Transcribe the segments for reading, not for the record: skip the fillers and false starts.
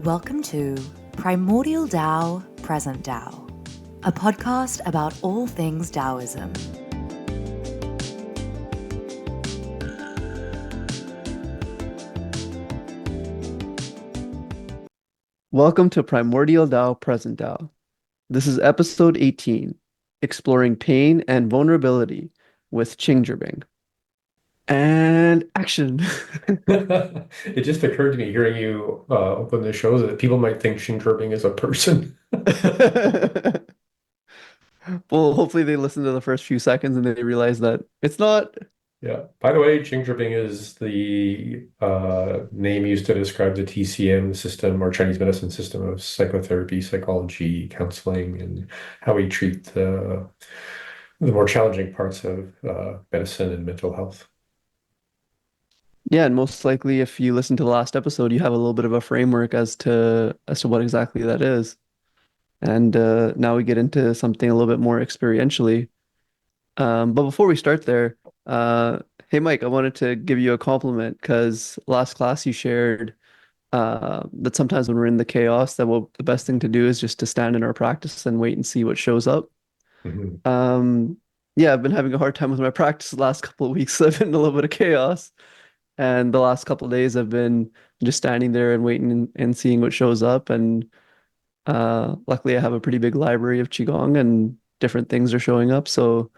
Welcome to Primordial Tao, Present Tao, a podcast about all things Taoism. Welcome to Primordial Tao, Present Tao. This is episode 18, Exploring Pain and Vulnerability with Qing Zhi Bing. And action. It just occurred to me hearing you open the show that people might think Qing Zhi Bing is a person. Well, hopefully they listen to the first few seconds and they realize that it's not. Yeah. By the way, Qing Zhi Bing is the name used to describe the TCM system or Chinese medicine system of psychotherapy, psychology, counseling, and how we treat the more challenging parts of medicine and mental health. Yeah, and most likely if you listen to the last episode, you have a little bit of a framework as to what exactly that is. And now we get into something a little bit more experientially. But before we start there, hey Mike, I wanted to give you a compliment because last class you shared that sometimes when we're in the chaos, the best thing to do is just to stand in our practice and wait and see what shows up. Mhm. Um, yeah, I've been having a hard time with my practice the last couple of weeks. I've been in a little bit of chaos, and the last couple of days I've been just standing there and waiting and seeing what shows up. And luckily, I have a pretty big library of qigong, and different things are showing up. So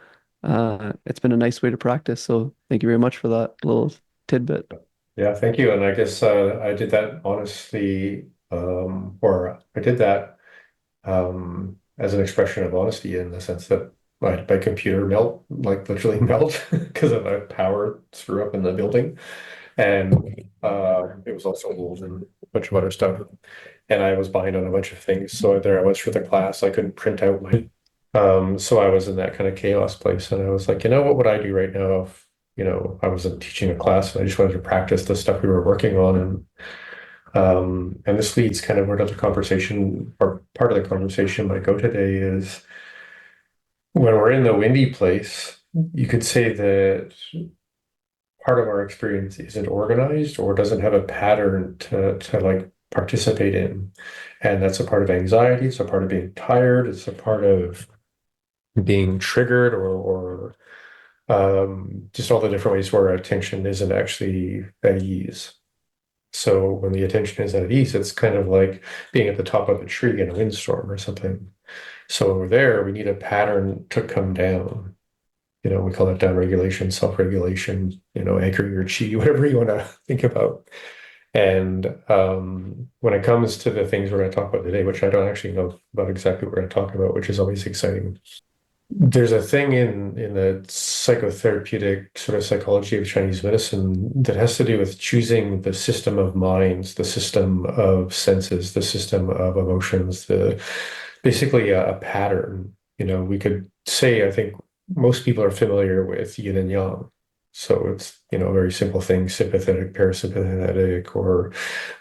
it's been a nice way to practice. So thank you very much for that little tidbit. Yeah, thank you. And I guess I did that honestly, or I did that as an expression of honesty in the sense that my computer melt, like literally melt, because of a power screw up in the building. And it was also old and a bunch of other stuff. And I was behind on a bunch of things. So there I was for the class. I couldn't print out my so I was in that kind of chaos place. And I was like, what would I do right now if, I wasn't teaching a class and I just wanted to practice the stuff we were working on. And this leads kind of where the conversation or part of the conversation might go today is when we're in the windy place, you could say that part of our experience isn't organized or doesn't have a pattern to like participate in. And that's a part of anxiety, it's a part of being tired, it's a part of being triggered or just all the different ways where our attention isn't actually at ease. So when the attention is at ease, it's kind of like being at the top of a tree in a windstorm or something. So over there, we need a pattern to come down. We call that down regulation, self-regulation, anchoring your chi, whatever you want to think about. And when it comes to the things we're going to talk about today, which I don't actually know about exactly what we're going to talk about, which is always exciting. There's a thing in the psychotherapeutic sort of psychology of Chinese medicine that has to do with choosing the system of minds, the system of senses, the system of emotions, the basically a pattern. We could say, I think most people are familiar with yin and yang. So it's, a very simple thing, sympathetic, parasympathetic, or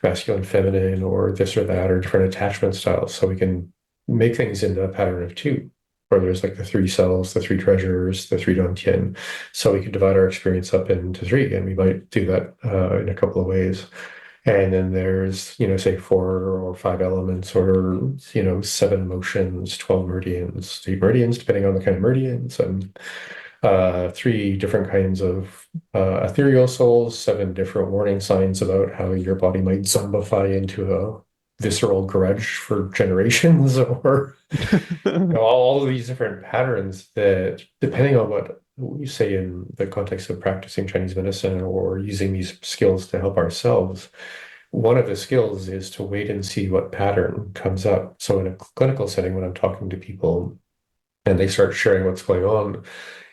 masculine, feminine, or this or that, or different attachment styles. So we can make things into a pattern of two, where there's like the three cells, the three treasures, the three dantian. So we can divide our experience up into three, and we might do that in a couple of ways. And then there's, say 4 or 5 elements, or, seven emotions, 12 meridians, 8 meridians, depending on the kind of meridians, and three different kinds of ethereal souls, seven different warning signs about how your body might zombify into a visceral grudge for generations, or all of these different patterns that, depending on what you say in the context of practicing Chinese medicine or using these skills to help ourselves, one of the skills is to wait and see what pattern comes up. So in a clinical setting, when I'm talking to people and they start sharing what's going on,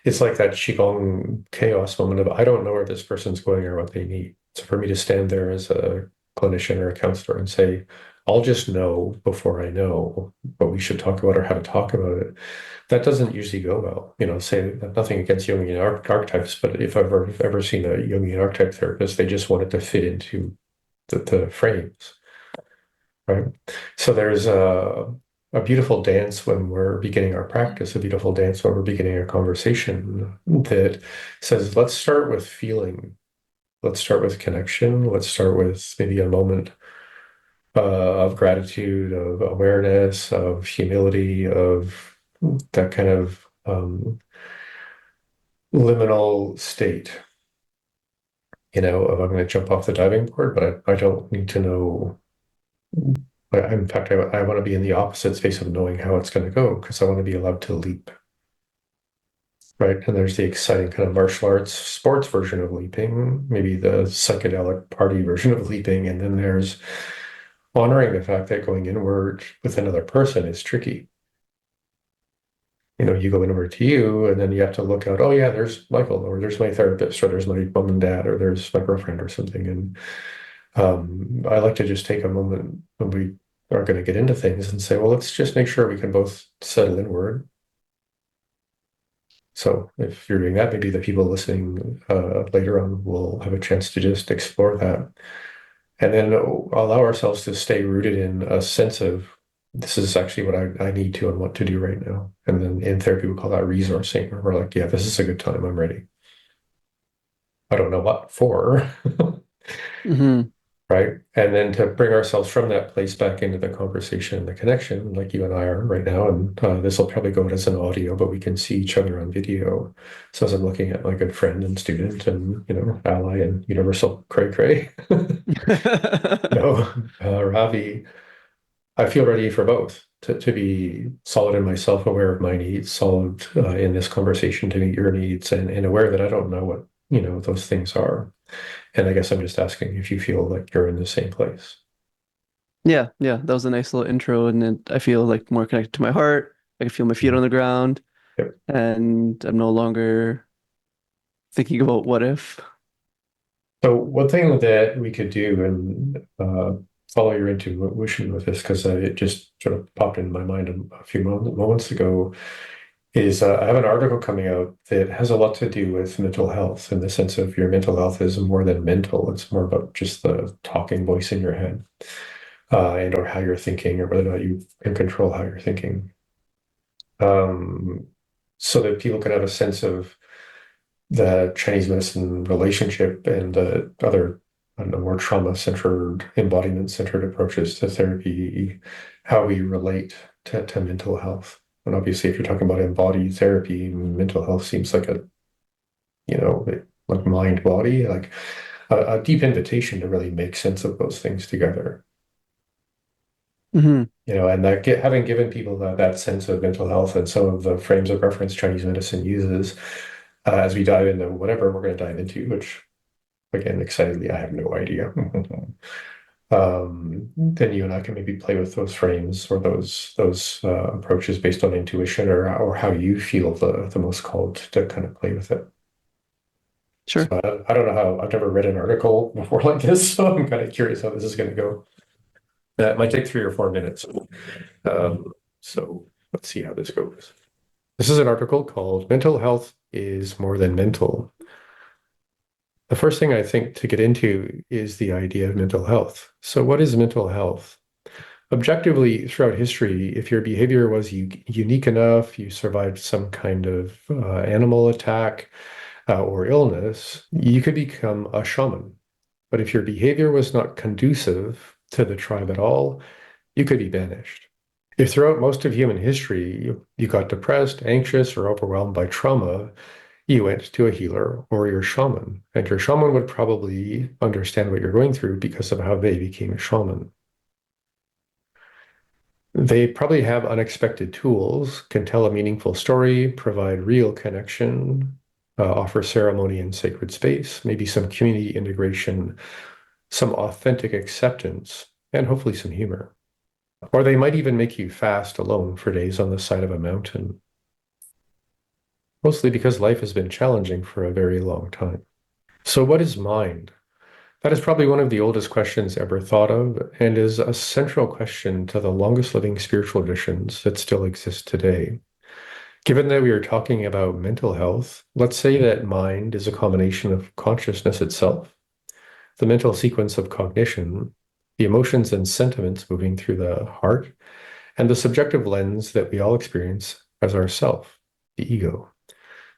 it's like that Qigong chaos moment of, I don't know where this person's going or what they need. So for me to stand there as a clinician or a counselor and say, I'll just know before I know what we should talk about or how to talk about it, that doesn't usually go well. Say nothing against Jungian archetypes, but if I've ever seen a Jungian archetype therapist, they just want it to fit into the frames, right? So there's a beautiful dance when we're beginning our practice, a beautiful dance when we're beginning a conversation that says, let's start with feeling. Let's start with connection. Let's start with maybe a moment of gratitude, of awareness, of humility, of that kind of liminal state, of I'm going to jump off the diving board, but I don't need to know. In fact, I want to be in the opposite space of knowing how it's going to go because I want to be allowed to leap. Right. And there's the exciting kind of martial arts sports version of leaping, maybe the psychedelic party version of leaping. And then there's honoring the fact that going inward with another person is tricky. You go inward to you, and then you have to look out, oh, yeah, there's Michael, or there's my therapist, or there's my mom and dad, or there's my girlfriend or something. And I like to just take a moment when we are going to get into things and say, well, let's just make sure we can both settle inward. So if you're doing that, maybe the people listening later on will have a chance to just explore that. And then allow ourselves to stay rooted in a sense of this is actually what I need to and want to do right now. And then in therapy, we call that resourcing, where we're like, yeah, this is a good time. I'm ready. I don't know what for. Mm-hmm. Right. And then to bring ourselves from that place back into the conversation and the connection, like you and I are right now. And this will probably go out as an audio, but we can see each other on video. So as I'm looking at my good friend and student and, ally and universal cray cray, Ravi, I feel ready for both to be solid in myself, aware of my needs, solid in this conversation to meet your needs, and aware that I don't know what, those things are. And I guess I'm just asking if you feel like you're in the same place. Yeah, that was a nice little intro, and I feel like more connected to my heart. I can feel my feet on the ground, Yep. and I'm no longer thinking about what if. So one thing that we could do, and follow your intuition with this, because it just sort of popped into my mind a few moments ago, is I have an article coming out that has a lot to do with mental health in the sense of your mental health is more than mental. It's more about just the talking voice in your head, and or how you're thinking, or whether or not you can control how you're thinking. So that people can have a sense of the Chinese medicine relationship and the other, I don't know, more trauma-centered, embodiment-centered approaches to therapy, how we relate to mental health. And obviously, if you're talking about embodied therapy, mental health seems like like mind body, like a deep invitation to really make sense of those things together. Mm-hmm. And having given people that sense of mental health and some of the frames of reference Chinese medicine uses, as we dive into whatever we're going to dive into, which again, excitedly, I have no idea. Then you and I can maybe play with those frames or those approaches based on intuition or how you feel the most called to kind of play with it. Sure. So I don't know how, I've never read an article before like this, so I'm kind of curious how this is going to go. That might take 3 or 4 minutes. So let's see how this goes. This is an article called Mental Health is More Than Mental. The first thing I think to get into is the idea of mental health. So what is mental health? Objectively, throughout history, if your behavior was unique enough, you survived some kind of animal attack or illness, you could become a shaman. But if your behavior was not conducive to the tribe at all, you could be banished. If throughout most of human history you got depressed, anxious, or overwhelmed by trauma, you went to a healer or your shaman, and your shaman would probably understand what you're going through because of how they became a shaman. They probably have unexpected tools, can tell a meaningful story, provide real connection, offer ceremony and sacred space, maybe some community integration, some authentic acceptance, and hopefully some humor. Or they might even make you fast alone for days on the side of a mountain, mostly because life has been challenging for a very long time. So what is mind? That is probably one of the oldest questions ever thought of and is a central question to the longest living spiritual traditions that still exist today. Given that we are talking about mental health, let's say that mind is a combination of consciousness itself, the mental sequence of cognition, the emotions and sentiments moving through the heart, and the subjective lens that we all experience as ourself, the ego.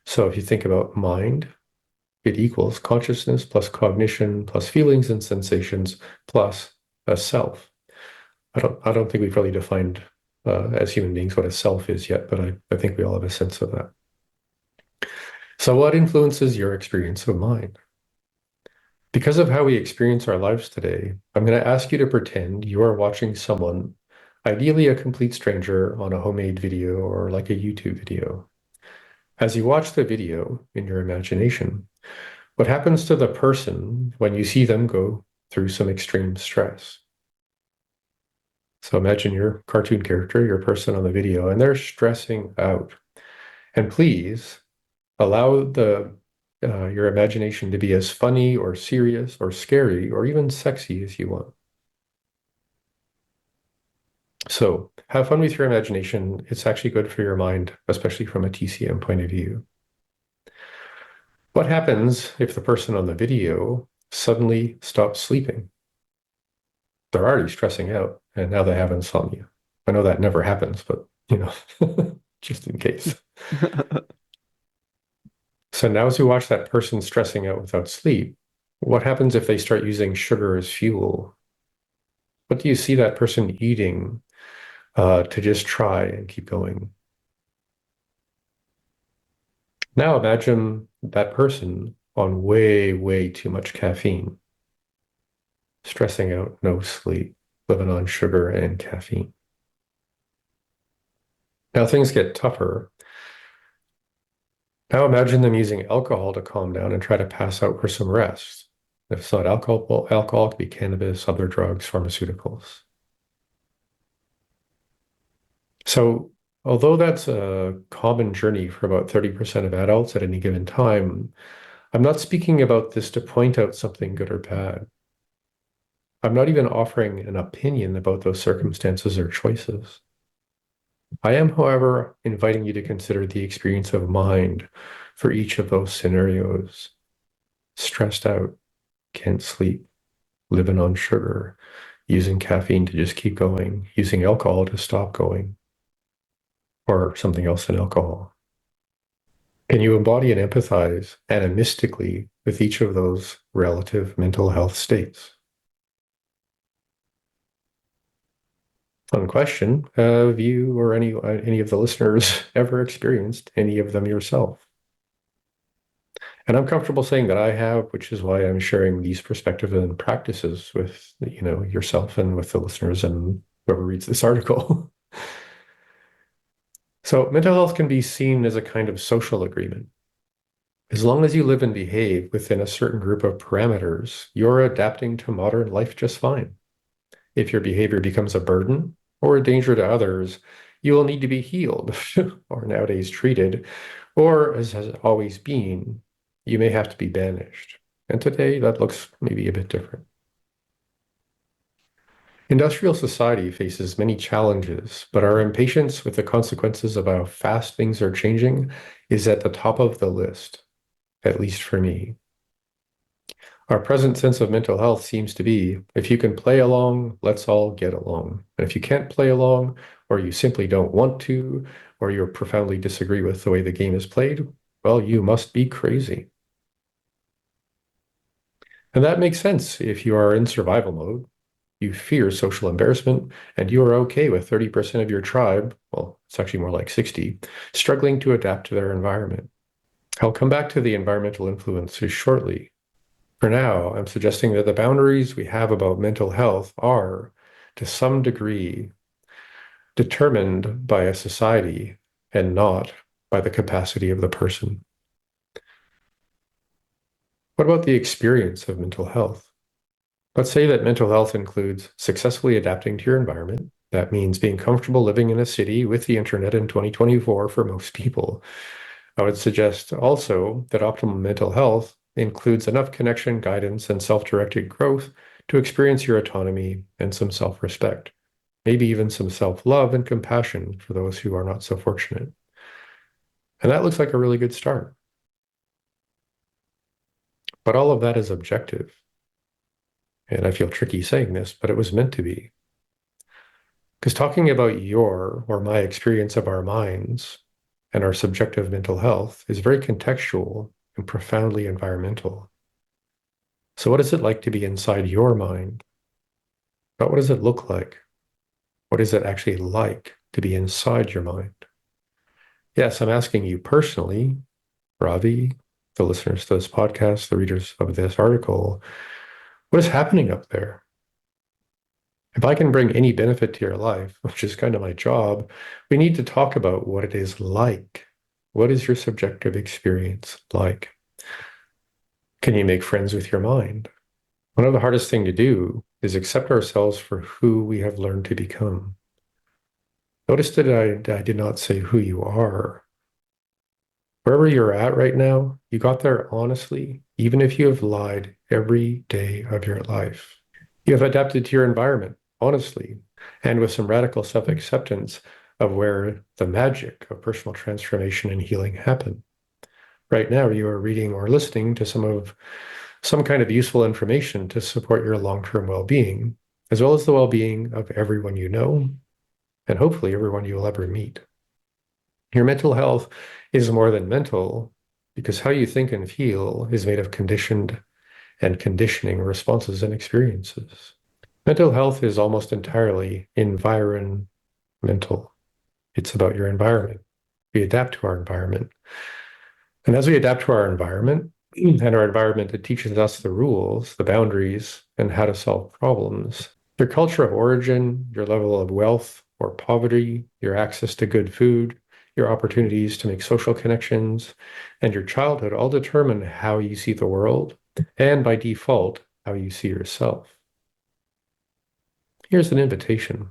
So if you think about mind, it equals consciousness plus cognition plus feelings and sensations plus a self. I don't think we've really defined as human beings what a self is yet, but I think we all have a sense of that. So what influences your experience of mind? Because of how we experience our lives today, I'm going to ask you to pretend you are watching someone, ideally a complete stranger, on a homemade video or like a YouTube video. As you watch the video in your imagination, what happens to the person when you see them go through some extreme stress? So imagine your cartoon character, your person on the video, and they're stressing out. And please allow your imagination to be as funny or serious or scary or even sexy as you want. So have fun with your imagination. It's actually good for your mind, especially from a TCM point of view. What happens if the person on the video suddenly stops sleeping? They're already stressing out, and now they have insomnia. I know that never happens, but just in case. So now as we watch that person stressing out without sleep, what happens if they start using sugar as fuel? What do you see that person eating to just try and keep going? Now imagine that person on way, way too much caffeine, stressing out, no sleep, living on sugar and caffeine. Now things get tougher. Now imagine them using alcohol to calm down and try to pass out for some rest. If it's not alcohol, alcohol could be cannabis, other drugs, pharmaceuticals. So although that's a common journey for about 30% of adults at any given time, I'm not speaking about this to point out something good or bad. I'm not even offering an opinion about those circumstances or choices. I am, however, inviting you to consider the experience of mind for each of those scenarios. Stressed out, can't sleep, living on sugar, using caffeine to just keep going, using alcohol to stop going, or something else than alcohol. Can you embody and empathize animistically with each of those relative mental health states? Fun question. Have you or any of the listeners ever experienced any of them yourself? And I'm comfortable saying that I have, which is why I'm sharing these perspectives and practices with, yourself and with the listeners and whoever reads this article. So mental health can be seen as a kind of social agreement. As long as you live and behave within a certain group of parameters, you're adapting to modern life just fine. If your behavior becomes a burden or a danger to others, you will need to be healed or nowadays treated, or as has always been, you may have to be banished. And today that looks maybe a bit different. Industrial society faces many challenges, but our impatience with the consequences of how fast things are changing is at the top of the list, at least for me. Our present sense of mental health seems to be, if you can play along, let's all get along. And if you can't play along, or you simply don't want to, or you profoundly disagree with the way the game is played, well, you must be crazy. And that makes sense if you are in survival mode, you fear social embarrassment, and you are okay with 30% of your tribe, well, it's actually more like 60, struggling to adapt to their environment. I'll come back to the environmental influences shortly. For now, I'm suggesting that the boundaries we have about mental health are, to some degree, determined by a society and not by the capacity of the person. What about the experience of mental health? Let's say that mental health includes successfully adapting to your environment. That means being comfortable living in a city with the internet in 2024 for most people. I would suggest also that optimal mental health includes enough connection, guidance, and self-directed growth to experience your autonomy and some self-respect, maybe even some self-love and compassion for those who are not so fortunate. And that looks like a really good start. But all of that is objective. And I feel tricky saying this, but it was meant to be. Because talking about your or my experience of our minds and our subjective mental health is very contextual and profoundly environmental. So what is it like to be inside your mind? But what does it look like? What is it actually like to be inside your mind? Yes, I'm asking you personally, Ravi, the listeners to this podcast, the readers of this article, what is happening up there? If I can bring any benefit to your life, which is kind of my job, we need to talk about what it is like. What is your subjective experience like? Can you make friends with your mind? One of the hardest things to do is accept ourselves for who we have learned to become. Notice that I did not say who you are. Wherever you're at right now, you got there honestly, even if you have lied every day of your life. You have adapted to your environment, honestly, and with some radical self-acceptance of where the magic of personal transformation and healing happen. Right now, you are reading or listening to some kind of useful information to support your long-term well-being, as well as the well-being of everyone you know, and hopefully everyone you will ever meet. Your mental health is more than mental because how you think and feel is made of conditioned and conditioning responses and experiences. Mental health is almost entirely environmental. It's about your environment. We adapt to our environment. And as we adapt to our environment, and our environment, it teaches us the rules, the boundaries, and how to solve problems. Your culture of origin, your level of wealth or poverty, your access to good food, your opportunities to make social connections, and your childhood all determine how you see the world, and by default, how you see yourself. Here's an invitation.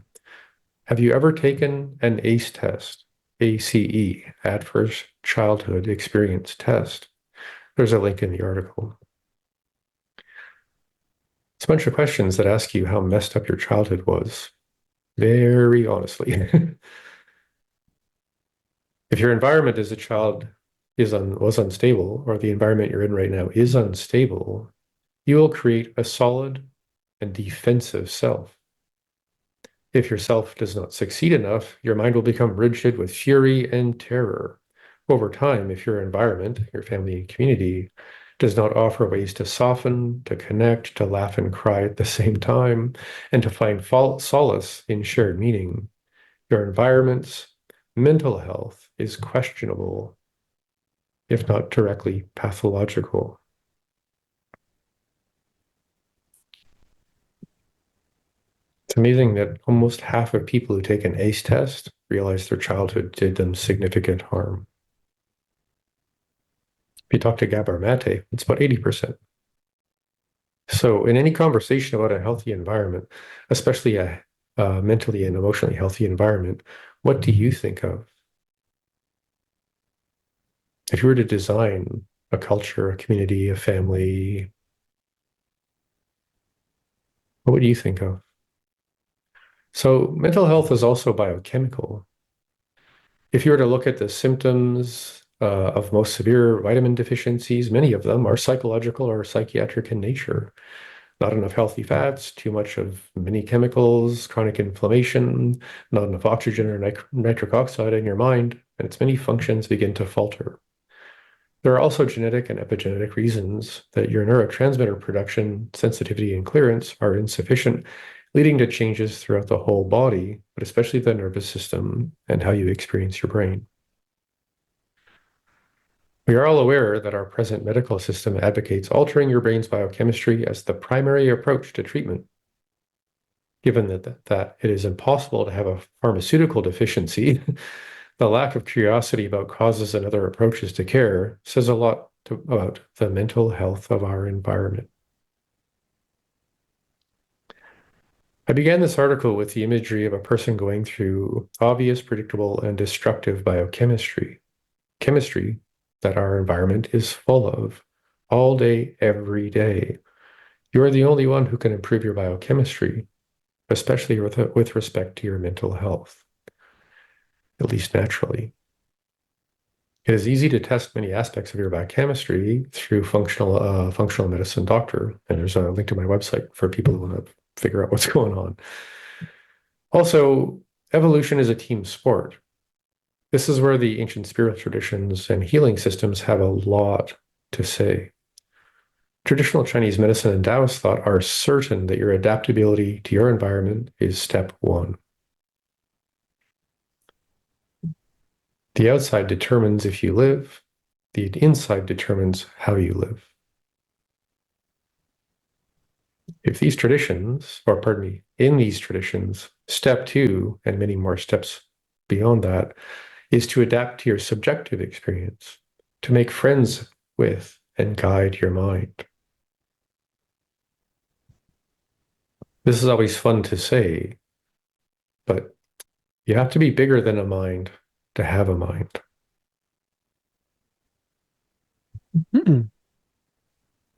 Have you ever taken an ACE test, ACE, Adverse Childhood Experience Test? There's a link in the article. It's a bunch of questions that ask you how messed up your childhood was, very honestly. If your environment as a child was unstable, or the environment you're in right now is unstable, you will create a solid and defensive self. If your self does not succeed enough, your mind will become rigid with fury and terror. Over time, if your environment, your family and community, does not offer ways to soften, to connect, to laugh and cry at the same time, and to find solace in shared meaning, your environment's mental health is questionable, if not directly pathological. It's amazing that almost half of people who take an ACE test realize their childhood did them significant harm. If you talk to Gabor Mate, it's about 80%. So in any conversation about a healthy environment, especially a mentally and emotionally healthy environment, what do you think of? If you were to design a culture, a community, a family, what would you think of? So mental health is also biochemical. If you were to look at the symptoms of most severe vitamin deficiencies, many of them are psychological or psychiatric in nature. Not enough healthy fats, too much of many chemicals, chronic inflammation, not enough oxygen or nitric oxide in your mind, and its many functions begin to falter. There are also genetic and epigenetic reasons that your neurotransmitter production, sensitivity, and clearance are insufficient, leading to changes throughout the whole body, but especially the nervous system and how you experience your brain. We are all aware that our present medical system advocates altering your brain's biochemistry as the primary approach to treatment. Given that it is impossible to have a pharmaceutical deficiency, the lack of curiosity about causes and other approaches to care says a lot about the mental health of our environment. I began this article with the imagery of a person going through obvious, predictable, and destructive biochemistry, chemistry that our environment is full of all day, every day. You're the only one who can improve your biochemistry, especially with respect to your mental health, at least naturally. It is easy to test many aspects of your biochemistry through functional medicine doctor, and there's a link to my website for people who want to figure out what's going on. Also, evolution is a team sport. This is where the ancient spiritual traditions and healing systems have a lot to say. Traditional Chinese medicine and Taoist thought are certain that your adaptability to your environment is step one. The outside determines if you live. The inside determines how you live. If these traditions, or pardon me, in these traditions, step 2, and many more steps beyond that, is to adapt to your subjective experience, to make friends with and guide your mind. This is always fun to say, but you have to be bigger than a mind to have a mind.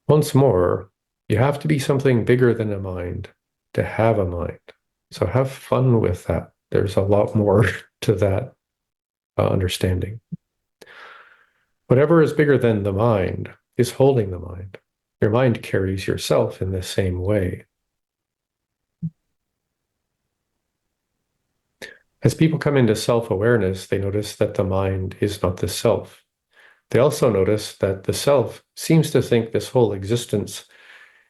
Once more, you have to be something bigger than a mind to have a mind. So have fun with that. There's a lot more to that understanding. Whatever is bigger than the mind is holding the mind. Your mind carries yourself in the same way. As people come into self-awareness, they notice that the mind is not the self. They also notice that the self seems to think this whole existence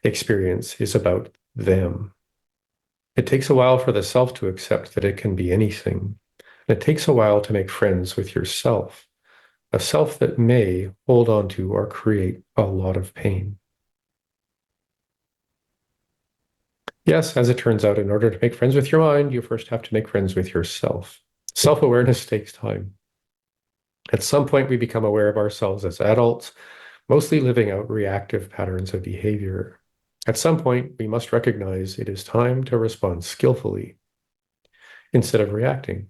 experience is about them. It takes a while for the self to accept that it can be anything. And it takes a while to make friends with yourself, a self that may hold on to or create a lot of pain. Yes, as it turns out, in order to make friends with your mind, you first have to make friends with yourself. Self-awareness takes time. At some point, we become aware of ourselves as adults, mostly living out reactive patterns of behavior. At some point, we must recognize it is time to respond skillfully instead of reacting.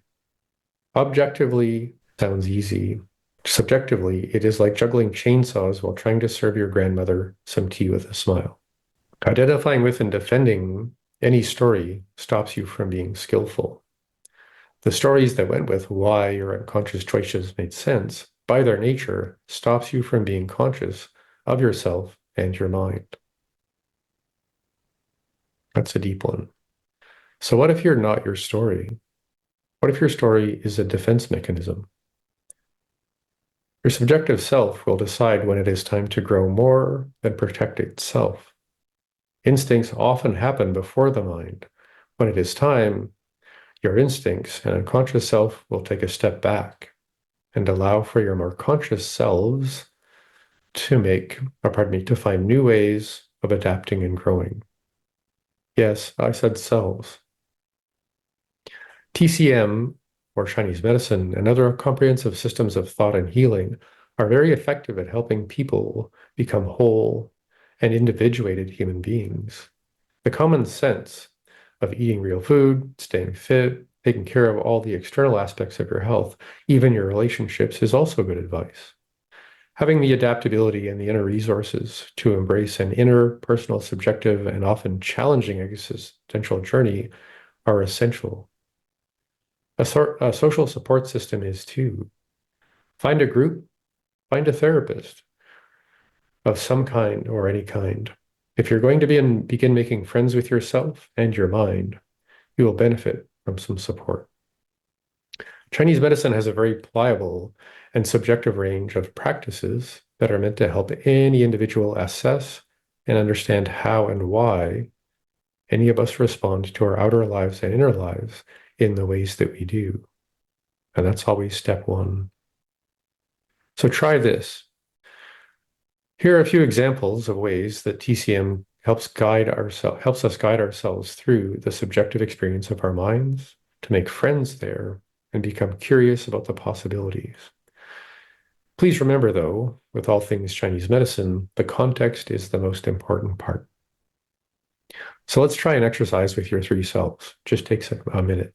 Objectively sounds easy. Subjectively, it is like juggling chainsaws while trying to serve your grandmother some tea with a smile. Identifying with and defending any story stops you from being skillful. The stories that went with why your unconscious choices made sense, by their nature, stops you from being conscious of yourself and your mind. That's a deep one. So what if you're not your story? What if your story is a defense mechanism? Your subjective self will decide when it is time to grow more than protect itself. Instincts often happen before the mind. When it is time, your instincts and unconscious self will take a step back and allow for your more conscious selves to find new ways of adapting and growing. Yes, I said selves. TCM, or Chinese medicine, and other comprehensive systems of thought and healing are very effective at helping people become whole and individuated human beings. The common sense of eating real food, staying fit, taking care of all the external aspects of your health, even your relationships, is also good advice. Having the adaptability and the inner resources to embrace an inner, personal, subjective, and often challenging existential journey are essential. A social support system is too. Find a group, find a therapist of some kind or any kind. If you're going to begin making friends with yourself and your mind, you will benefit from some support. Chinese medicine has a very pliable and subjective range of practices that are meant to help any individual assess and understand how and why any of us respond to our outer lives and inner lives in the ways that we do. And that's always step 1. So try this. Here are a few examples of ways that TCM helps us guide ourselves through the subjective experience of our minds, to make friends there and become curious about the possibilities. Please remember, though, with all things Chinese medicine, the context is the most important part. So let's try an exercise with your 3 selves. Just takes a minute.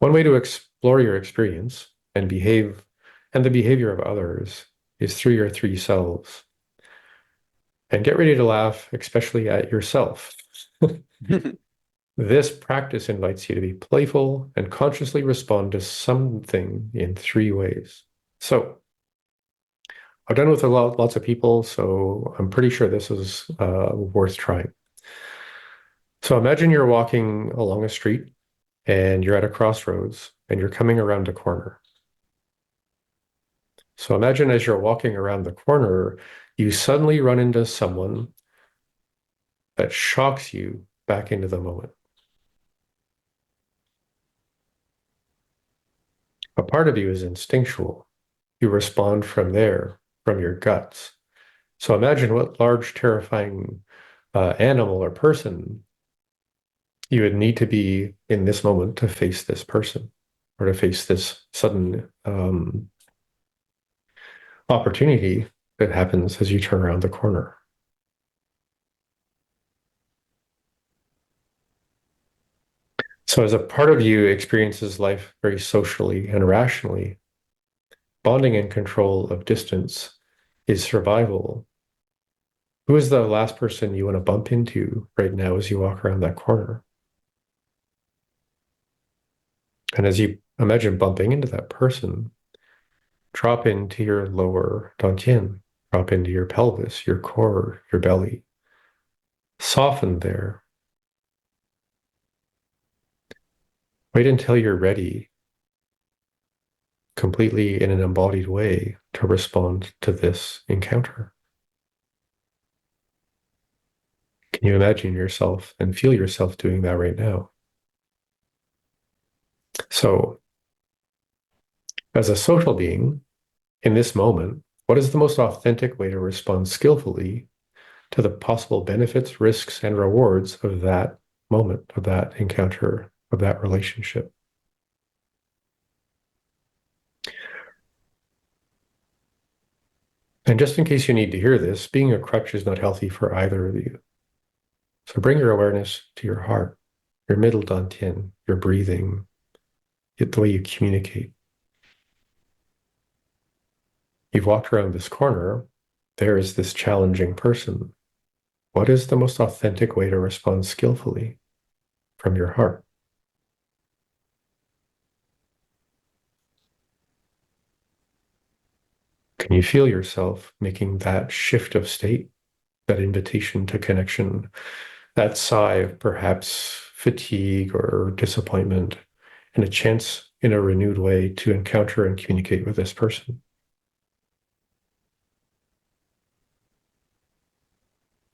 One way to explore your experience and the behavior of others is through your 3 selves. And get ready to laugh, especially at yourself. This practice invites you to be playful and consciously respond to something in 3 ways. So I've done it with lots of people, so I'm pretty sure this is worth trying. So imagine you're walking along a street and you're at a crossroads and you're coming around a corner. So imagine as you're walking around the corner, you suddenly run into someone that shocks you back into the moment. A part of you is instinctual. You respond from there, from your guts. So imagine what large, terrifying animal or person you would need to be in this moment to face this person or to face this sudden opportunity that happens as you turn around the corner. So as a part of you experiences life very socially and rationally, bonding and control of distance is survival. Who is the last person you want to bump into right now as you walk around that corner? And as you imagine bumping into that person, drop into your lower dantian, drop into your pelvis, your core, your belly. Soften there. Wait until you're ready, completely in an embodied way, to respond to this encounter. Can you imagine yourself and feel yourself doing that right now? So, as a social being, in this moment, what is the most authentic way to respond skillfully to the possible benefits, risks, and rewards of that moment, of that encounter, of that relationship? And just in case you need to hear this, being a crutch is not healthy for either of you. So bring your awareness to your heart, your middle dantian, your breathing, the way you communicate. You've walked around this corner. There is this challenging person. What is the most authentic way to respond skillfully from your heart? Can you feel yourself making that shift of state, that invitation to connection, that sigh of perhaps fatigue or disappointment, and a chance in a renewed way to encounter and communicate with this person?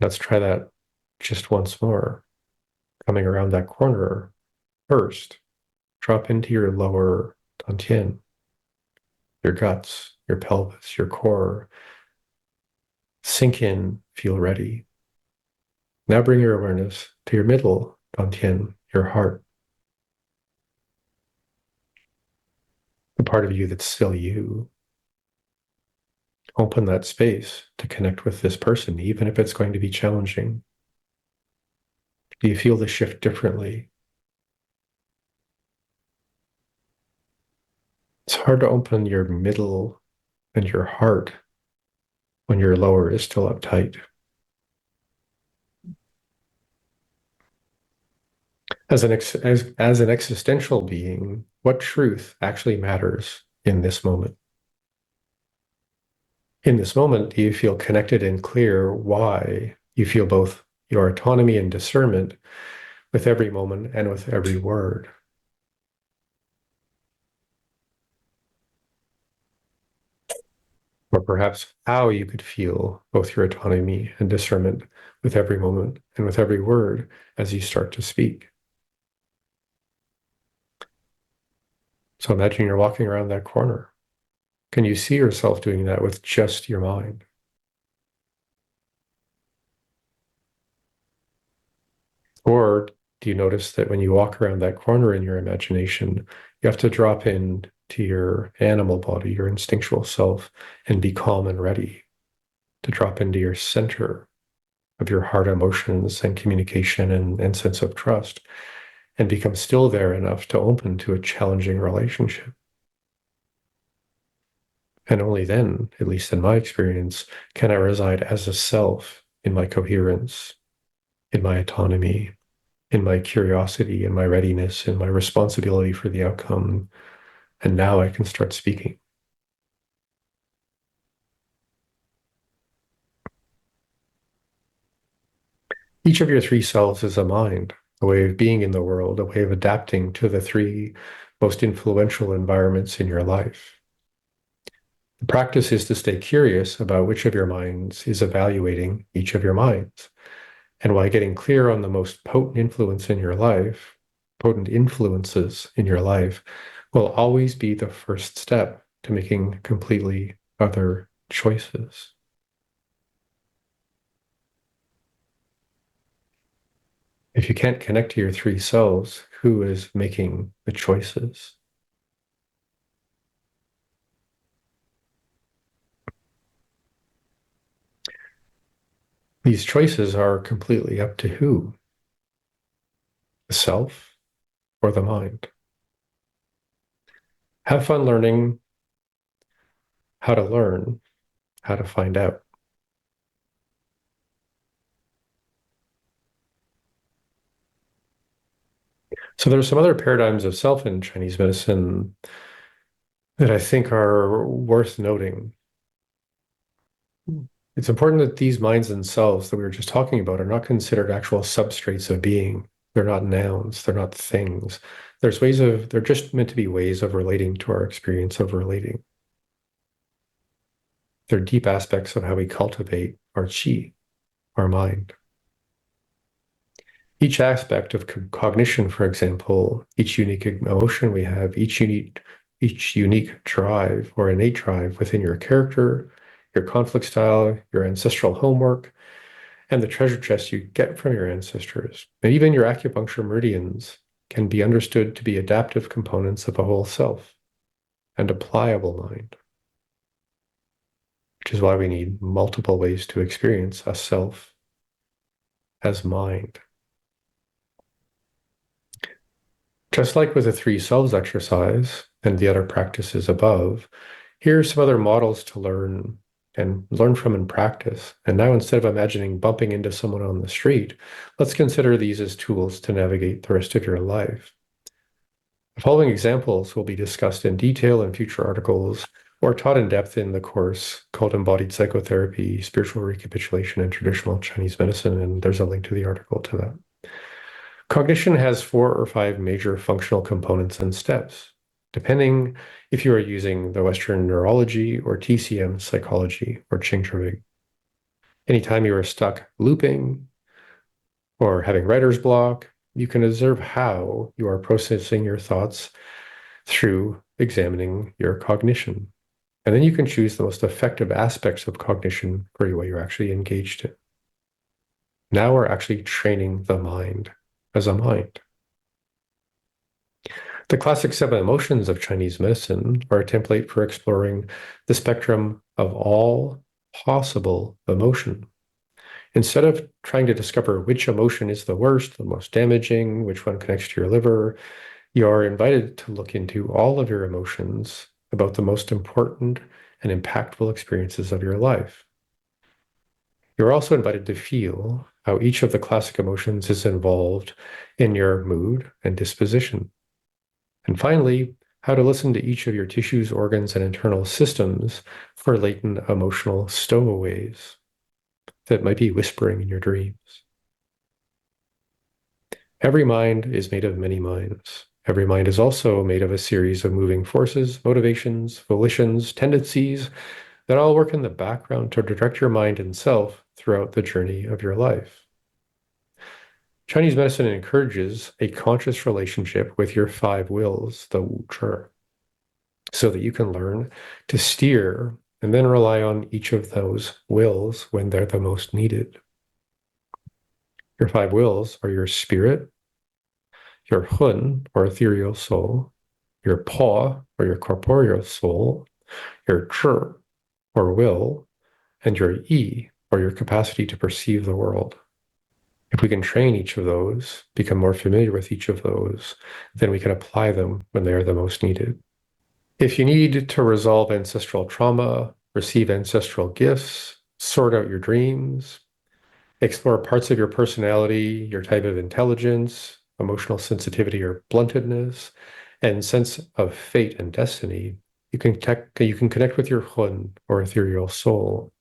Let's try that just once more. Coming around that corner, first, drop into your lower dantian, your guts, your pelvis, your core. Sink in, feel ready. Now bring your awareness to your middle dantian, your heart, the part of you that's still you. Open that space to connect with this person, even if it's going to be challenging. Do you feel the shift differently? It's hard to open your middle and your heart when your lower is still uptight. As an existential being, what truth actually matters in this moment? In this moment, do you feel connected and clear why you feel both your autonomy and discernment with every moment and with every word? Or perhaps how you could feel both your autonomy and discernment with every moment and with every word as you start to speak. So imagine you're walking around that corner. Can you see yourself doing that with just your mind? Or do you notice that when you walk around that corner in your imagination, you have to drop in to your animal body, your instinctual self, and be calm and ready to drop into your center of your heart emotions and communication and sense of trust, and become still there enough to open to a challenging relationship. And only then, at least in my experience, can I reside as a self in my coherence, in my autonomy, in my curiosity, in my readiness, in my responsibility for the outcome. And now I can start speaking. Each of your three selves is a mind, a way of being in the world, a way of adapting to the three most influential environments in your life. The practice is to stay curious about which of your minds is evaluating each of your minds. And by getting clear on the most potent influences in your life, will always be the first step to making completely other choices. If you can't connect to your three selves, who is making the choices? These choices are completely up to who? The self or the mind? Have fun learning how to learn how to find out. So there's some other paradigms of self in Chinese medicine that I think are worth noting. It's important that these minds and selves that we were just talking about are not considered actual substrates of being. They're not nouns, they're not things. They're just meant to be ways of relating to our experience of relating. They're deep aspects of how we cultivate our qi, our mind. Each aspect of cognition, for example, each unique emotion we have, each unique drive or innate drive within your character, your conflict style, your ancestral homework, and the treasure chest you get from your ancestors, and even your acupuncture meridians can be understood to be adaptive components of a whole self and a pliable mind, which is why we need multiple ways to experience a self as mind. Just like with the three selves exercise and the other practices above, here are some other models to learn from and practice. And now, instead of imagining bumping into someone on the street, let's consider these as tools to navigate the rest of your life. The following examples will be discussed in detail in future articles or taught in depth in the course called Embodied Psychotherapy, Spiritual Recapitulation, and Traditional Chinese Medicine, and there's a link to the article to that. Cognition has 4 or 5 major functional components and steps, depending if you are using the Western neurology or TCM psychology or Qing Zhi Bing. Anytime you are stuck looping or having writer's block, you can observe how you are processing your thoughts through examining your cognition. And then you can choose the most effective aspects of cognition for what you're actually engaged in. Now we're actually training the mind as a mind. The classic 7 emotions of Chinese medicine are a template for exploring the spectrum of all possible emotion. Instead of trying to discover which emotion is the worst, the most damaging, which one connects to your liver, you are invited to look into all of your emotions about the most important and impactful experiences of your life. You're also invited to feel how each of the classic emotions is involved in your mood and disposition. And finally, how to listen to each of your tissues, organs, and internal systems for latent emotional stowaways that might be whispering in your dreams. Every mind is made of many minds. Every mind is also made of a series of moving forces, motivations, volitions, tendencies that all work in the background to direct your mind and self throughout the journey of your life. Chinese medicine encourages a conscious relationship with your 5 wills, the Wu Zhi, so that you can learn to steer and then rely on each of those wills when they're the most needed. Your 5 wills are your spirit, your hun, or ethereal soul, your pa, or your corporeal soul, your zhi, or will, and your yi, or your capacity to perceive the world. If we can train each of those, become more familiar with each of those, then we can apply them when they are the most needed. If you need to resolve ancestral trauma, receive ancestral gifts, sort out your dreams, explore parts of your personality, your type of intelligence, emotional sensitivity or bluntedness, and sense of fate and destiny, you can connect with your hun, or ethereal soul.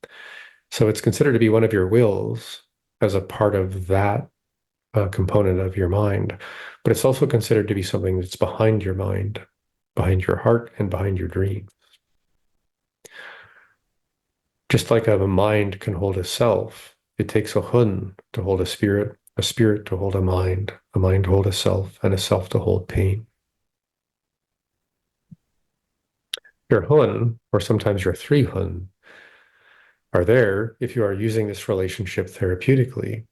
So it's considered to be one of your wills as a part of that component of your mind, but it's also considered to be something that's behind your mind, behind your heart, and behind your dreams. Just like a mind can hold a self, it takes a hun to hold a spirit to hold a mind to hold a self, and a self to hold pain. Your hun, or sometimes your three hun, are there if you are using this relationship therapeutically.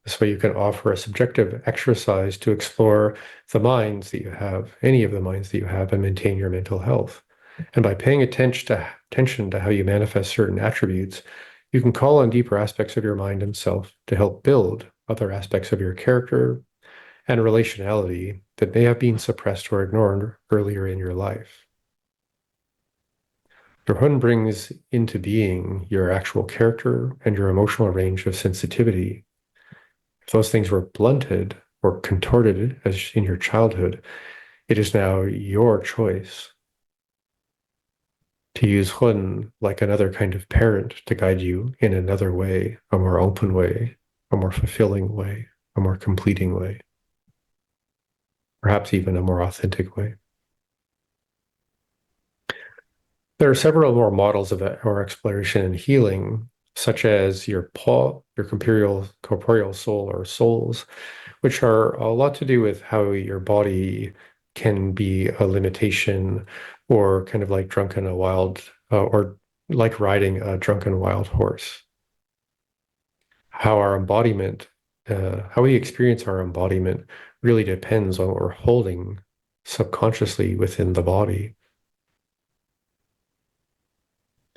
This way you can offer a subjective exercise to explore the minds that you have, any of the minds that you have, and maintain your mental health. And by paying attention to how you manifest certain attributes, you can call on deeper aspects of your mind and self to help build other aspects of your character and relationality that may have been suppressed or ignored earlier in your life. Your hun brings into being your actual character and your emotional range of sensitivity. If those things were blunted or contorted as in your childhood, it is now your choice to use hun like another kind of parent to guide you in another way, a more open way, a more fulfilling way, a more completing way, perhaps even a more authentic way. There are several more models of our exploration and healing, such as your paw, your corporeal soul or souls, which are a lot to do with how your body can be a limitation or kind of like drunken a wild or like riding a drunken wild horse. How our embodiment, how we experience our embodiment really depends on what we're holding subconsciously within the body.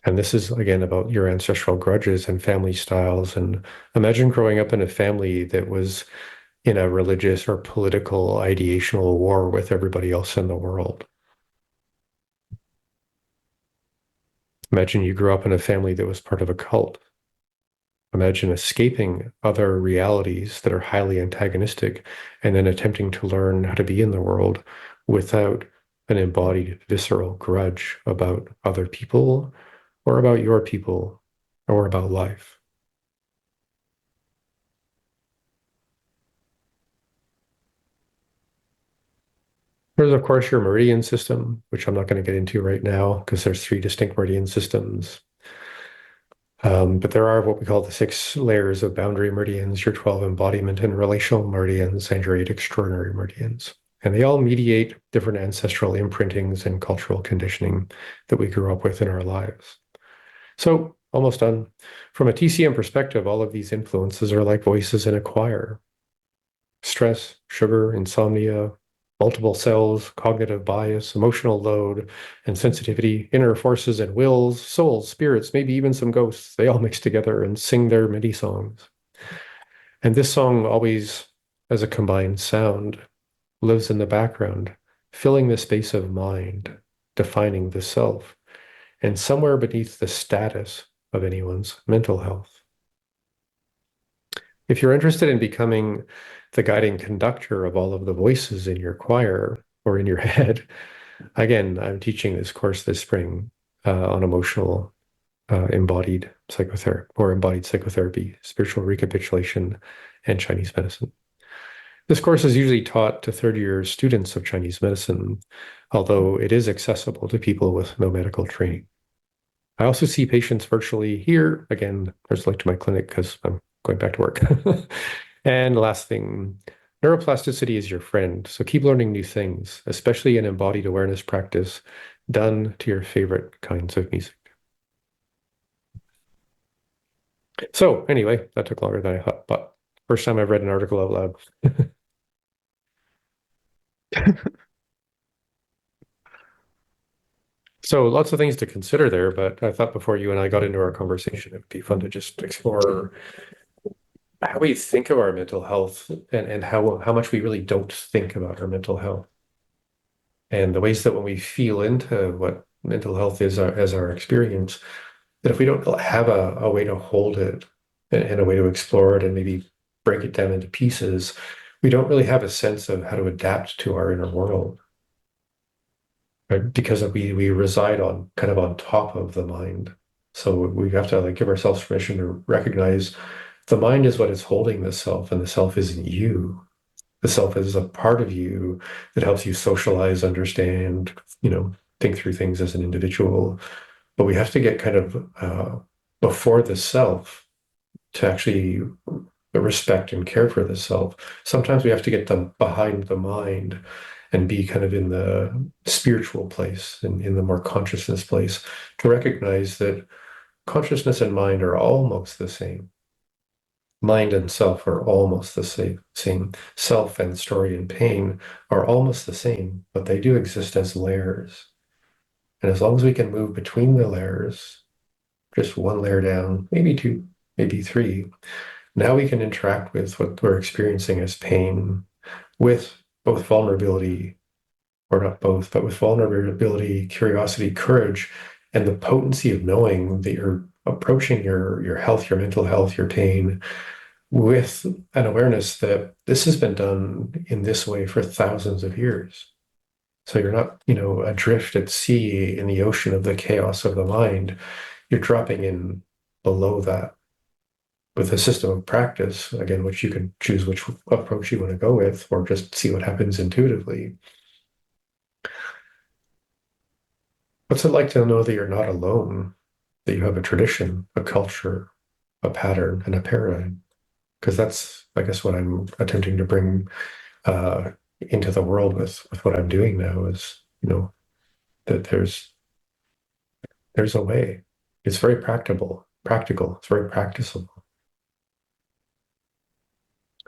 And this is again about your ancestral grudges and family styles. And imagine growing up in a family that was in a religious or political ideational war with everybody else in the world. Imagine you grew up in a family that was part of a cult. Imagine escaping other realities that are highly antagonistic and then attempting to learn how to be in the world without an embodied visceral grudge about other people or about your people or about life. There's, of course, your meridian system, which I'm not going to get into right now because there's 3 distinct meridian systems. But there are what we call the 6 layers of boundary meridians, your 12 embodiment and relational meridians, and your 8 extraordinary meridians. And they all mediate different ancestral imprintings and cultural conditioning that we grew up with in our lives. So, almost done. From a TCM perspective, all of these influences are like voices in a choir. Stress, sugar, insomnia, multiple cells, cognitive bias, emotional load, and sensitivity, inner forces and wills, souls, spirits, maybe even some ghosts. They all mix together and sing their MIDI songs. And this song always, as a combined sound, lives in the background, filling the space of mind, defining the self, and somewhere beneath the status of anyone's mental health. If you're interested in becoming the guiding conductor of all of the voices in your choir or in your head, again, I'm teaching this course this spring on emotional embodied psychotherapy or embodied psychotherapy, spiritual recapitulation, and Chinese medicine. This course is usually taught to third-year students of Chinese medicine, although it is accessible to people with no medical training. I also see patients virtually here. Again, there's a link to my clinic because I'm going back to work. And last thing, neuroplasticity is your friend. So keep learning new things, especially in embodied awareness practice done to your favorite kinds of music. So anyway, that took longer than I thought, but first time I've read an article out loud. So lots of things to consider there, but I thought before you and I got into our conversation, it would be fun to just explore how we think of our mental health and how much we really don't think about our mental health. And the ways that when we feel into what mental health is as our experience, that if we don't have a way to hold it and a way to explore it and maybe break it down into pieces, we don't really have a sense of how to adapt to our inner world. Right? Because we reside on kind of on top of the mind. So we have to like give ourselves permission to recognize the mind is what is holding the self, and the self isn't you. The self is a part of you that helps you socialize, understand, think through things as an individual. But we have to get kind of before the self to actually respect and care for the self. Sometimes we have to get them behind the mind and be kind of in the spiritual place and in the more consciousness place, to recognize that consciousness and mind are almost the same. Mind and self are almost the same. Self and story and pain are almost the same, but they do exist as layers. And as long as we can move between the layers, just one layer down, maybe two, maybe three, now we can interact with what we're experiencing as pain with both vulnerability, or not both, but with vulnerability, curiosity, courage, and the potency of knowing that you're approaching your health, your mental health, your pain, with an awareness that this has been done in this way for thousands of years. So you're not, adrift at sea in the ocean of the chaos of the mind. You're dropping in below that with a system of practice, again, which you can choose which approach you want to go with, or just see what happens intuitively. What's it like to know that you're not alone, that you have a tradition, a culture, a pattern, and a paradigm? Because that's, I guess, what I'm attempting to bring uh, into the world with what I'm doing now is, that there's a way. It's very practical. It's very practicable.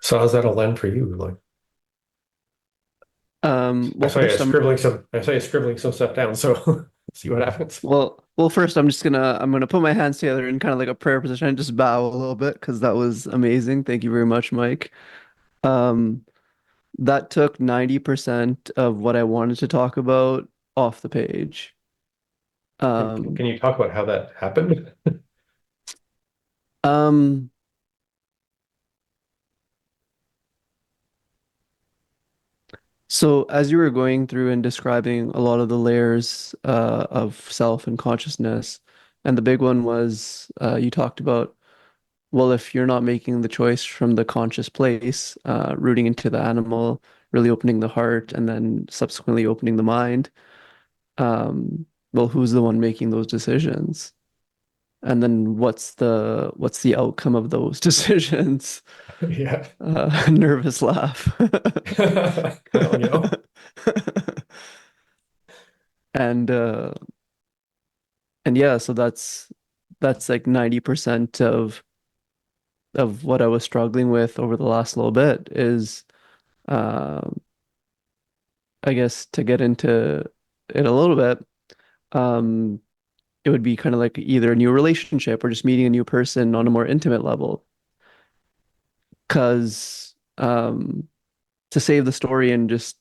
So how's that all end for you? Like, Well, first I saw you scribbling some stuff down. So see what happens. first I'm gonna put my hands together in kind of like a prayer position and just bow a little bit because that was amazing. Thank you very much, Mike. Um, that took 90% of what I wanted to talk about off the page. Can you talk about how that happened? Um, so as you were going through and describing a lot of the layers of self and consciousness, and the big one was you talked about, well, if you're not making the choice from the conscious place, rooting into the animal, really opening the heart, and then subsequently opening the mind, well, who's the one making those decisions? And then what's the outcome of those decisions? Yeah. Nervous laugh. Oh, And and yeah, so that's like 90% of what I was struggling with over the last little bit is um I guess to get into it a little bit, um it would be kind of like either a new relationship or just meeting a new person on a more intimate level. Because to save the story and just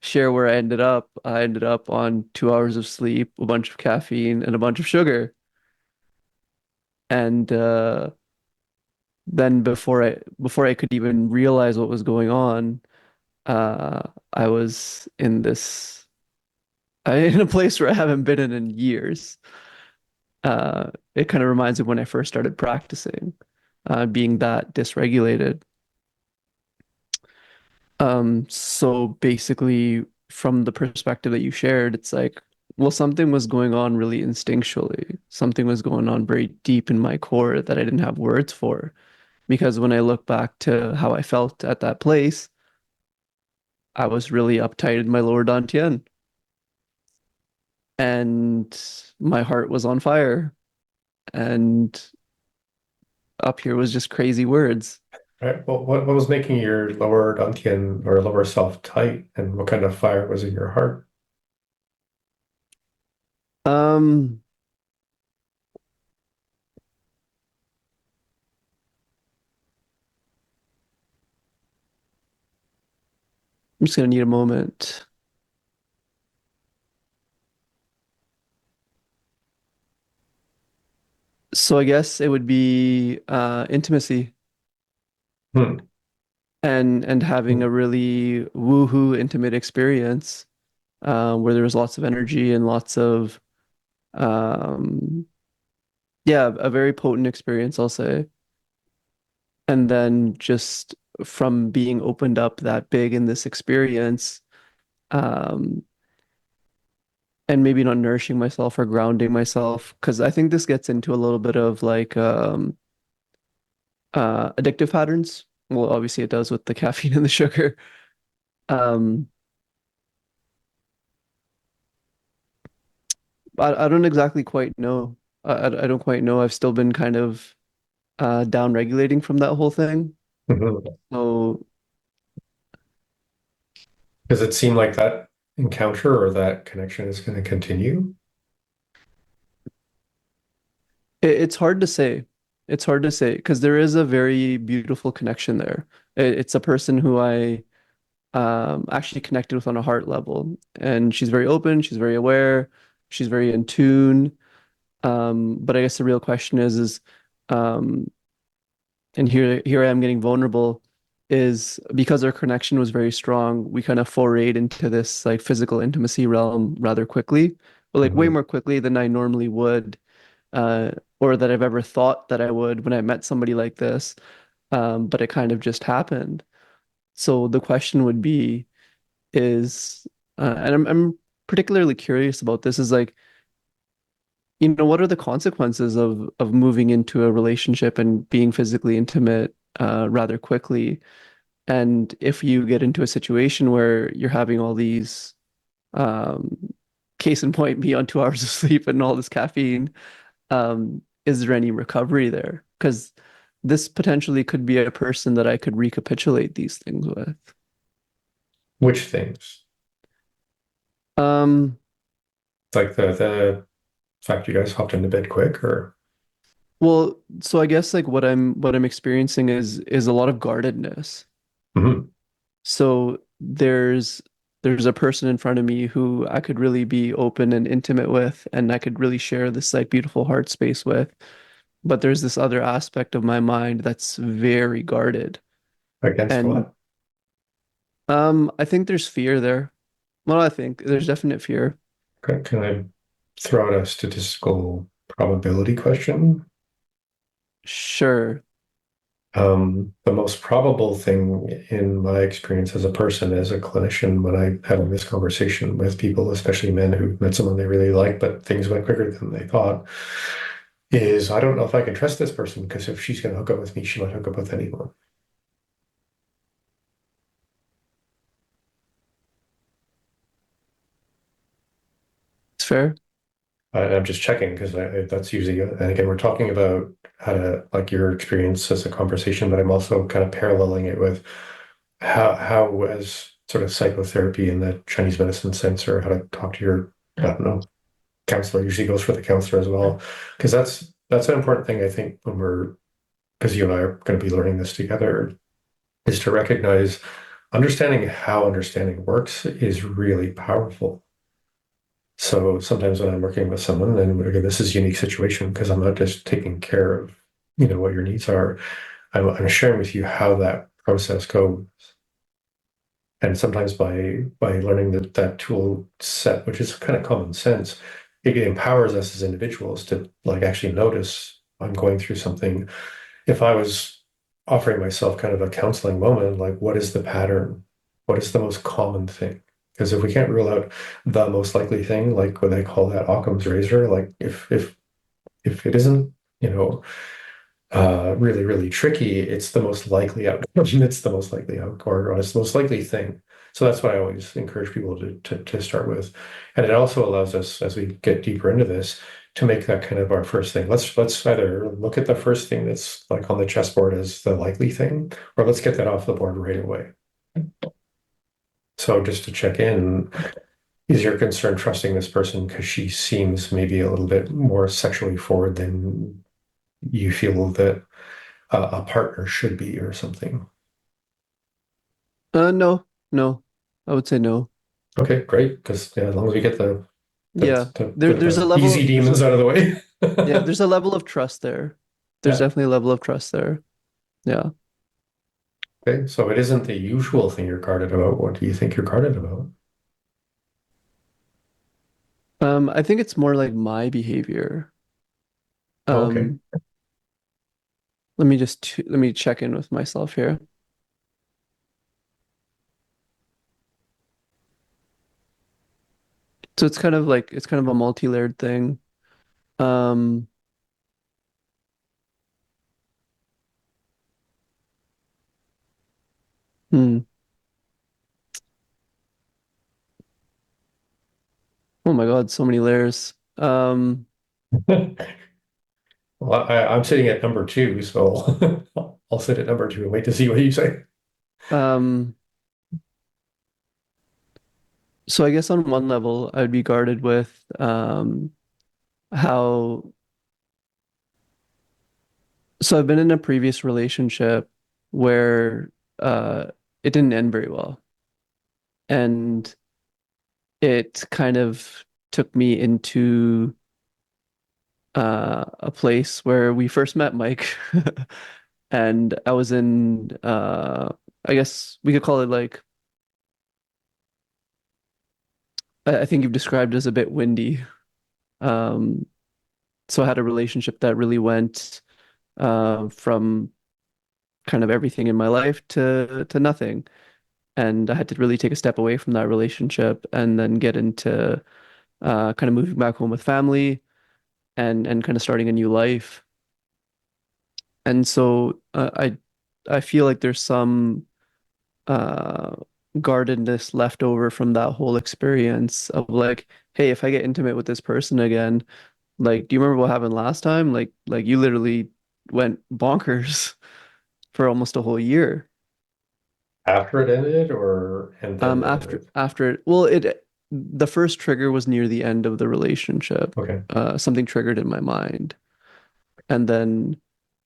share where I ended up on 2 hours of sleep, a bunch of caffeine, and a bunch of sugar. And then before I could even realize what was going on, uh, I was in a place where I haven't been in years. It kind of reminds me of when I first started practicing, being that dysregulated. So basically, from the perspective that you shared, it's like, well, something was going on really instinctually. Something was going on very deep in my core that I didn't have words for. Because when I look back to how I felt at that place, I was really uptight in my lower dantian, and my heart was on fire, and up here was just crazy words. Right. Well, what was making your lower dantian or lower self tight, and what kind of fire was in your heart? Um, I'm just gonna need a moment. So I guess it would be intimacy Hmm. and having a really woohoo intimate experience where there was lots of energy and lots of um, yeah, a very potent experience, I'll say. And then just from being opened up that big in this experience, um, and maybe not nourishing myself or grounding myself, because I think this gets into a little bit of like addictive patterns. Well, obviously it does with the caffeine and the sugar. Um, I don't exactly quite know. I don't quite know. I've still been kind of down regulating from that whole thing. Mhm. So Does it seem like that encounter or that connection is going to continue? it's hard to say. It's hard to say because there is a very beautiful connection there. It's a person who I actually connected with on a heart level, and she's very open, she's very aware, she's very in tune. But I guess the real question is um, and here I am getting vulnerable, is because our connection was very strong, we kind of forayed into this like physical intimacy realm rather quickly, but like way Mhm. more quickly than I normally would, uh, or that I've ever thought that I would when I met somebody like this. But it kind of just happened. So the question would be is, and I'm particularly curious about this, is like, what are the consequences of moving into a relationship and being physically intimate rather quickly? And if you get into a situation where you're having all these, um, case in point, be on 2 hours of sleep and all this caffeine, is there any recovery there? Because this potentially could be a person that I could recapitulate these things with. Which things? Um, Like the fact you guys hopped into bed quick, or well, so I guess like what I'm experiencing is a lot of guardedness. Mhm. So there's a person in front of me who I could really be open and intimate with, and I could really share this like beautiful heart space with. But there's this other aspect of my mind that's very guarded. Against And what? I think there's fear there. Well, I think there's definite fear. Can I throw out a statistical probability question? Sure. The most probable thing in my experience as a person, as a clinician, when I having this conversation with people, especially men who've met someone they really like, but things went quicker than they thought, is I don't know if I can trust this person because if she's going to hook up with me, she might hook up with anyone. It's fair. I'm just checking because that's usually, and again, we're talking about how to like your experience as a conversation, but I'm also kind of paralleling it with how as sort of psychotherapy in the Chinese medicine sense, or how to talk to your, I don't know, counselor usually goes for the counselor as well, because that's an important thing I think when we're because you and I are going to be learning this together is to recognize understanding how understanding works is really powerful. So sometimes when I'm working with someone, and again, this is a unique situation because I'm not just taking care of, what your needs are. I'm sharing with you how that process goes. And sometimes by learning that tool set, which is kind of common sense, it empowers us as individuals to like actually notice I'm going through something. If I was offering myself kind of a counseling moment, like what is the pattern? What is the most common thing? Because if we can't rule out the most likely thing, like what they call that Occam's razor, like if it isn't, you know, really, really tricky, it's the most likely outcome. It's the most likely outcome, or it's the most likely thing. So that's what I always encourage people to start with. And it also allows us, as we get deeper into this, to make that kind of our first thing. Let's either look at the first thing that's like on the chessboard as the likely thing, or let's get that off the board right away. So just to check in, is your concern trusting this person because she seems maybe a little bit more sexually forward than you feel that a partner should be or something? No, no. I would say no. Okay, great. Because yeah, as long as we get Yeah. There's a the easy level demons out of the way. yeah, there's a level of trust there. There's Yeah. definitely a level of trust there. Yeah. Okay. So it isn't the usual thing you're guarded about. What do you think you're guarded about? I think it's more like my behavior. Oh, okay. Um, let me check in with myself here. So it's kind of a multi-layered thing. Um, hmm. Oh my God, so many layers. Well, I'm sitting at number two, so I'll sit at number two and wait to see what you say. um, so I guess on one level, I'd be guarded with how. So I've been in a previous relationship where uh, it didn't end very well, and it kind of took me into a place where we first met Mike, and I was in I guess we could call it like I think you've described as a bit windy. Um, so I had a relationship that really went from kind of everything in my life to nothing. And I had to really take a step away from that relationship and then get into kind of moving back home with family and kind of starting a new life. And so I feel like there's some uh guardedness left over from that whole experience of like, hey, if I get intimate with this person again, like, do you remember what happened last time? Like you literally went bonkers for almost a whole year. After it ended, and then it ended? Well, it the first trigger was near the end of the relationship. Okay. Something triggered in my mind, and then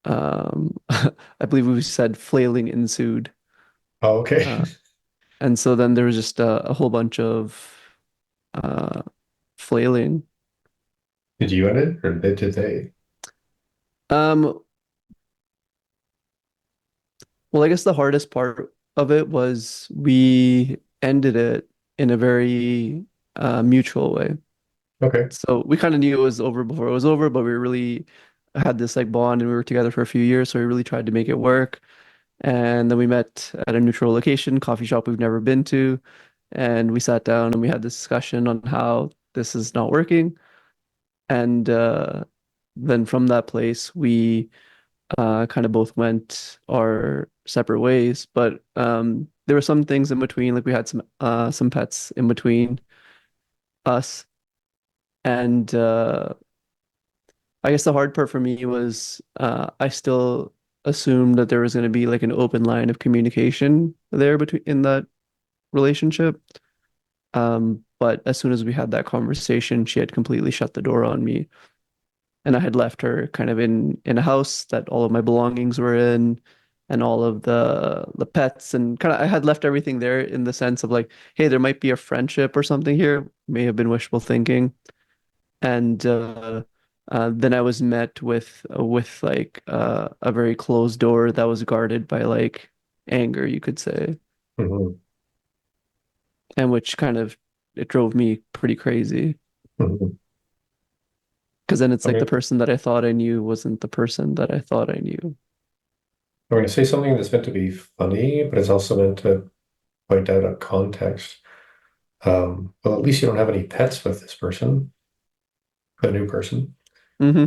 I believe we said flailing ensued. Oh, okay. Uh, and so then there was just a whole bunch of uh, flailing. Did you end it, or did they? Um, well, I guess the hardest part of it was we ended it in a very mutual way. Okay. So we kind of knew it was over before it was over, but we really had this like bond and we were together for a few years, so we really tried to make it work. And then we met at a neutral location, coffee shop we've never been to, and we sat down and we had this discussion on how this is not working. And then from that place, we kind of both went our separate ways. But there were some things in between, like we had some pets in between us, and I guess the hard part for me was I still assumed that there was going to be like an open line of communication there between in that relationship. But as soon as we had that conversation, she had completely shut the door on me, and I had left her kind of in a house that all of my belongings were in, and all of the pets, and kind of I had left everything there in the sense of like, hey, there might be a friendship or something here. May have been wishful thinking. And then I was met with like a very closed door that was guarded by like anger, you could say, Hmm. and which kind of it drove me pretty crazy Hmm. because then it's I'm like the gonna, person that I thought I knew wasn't the person that I thought I knew. I'm going to say something that's meant to be funny, but it's also meant to point out a context. Well, at least you don't have any pets with this person, the new person, Hmm.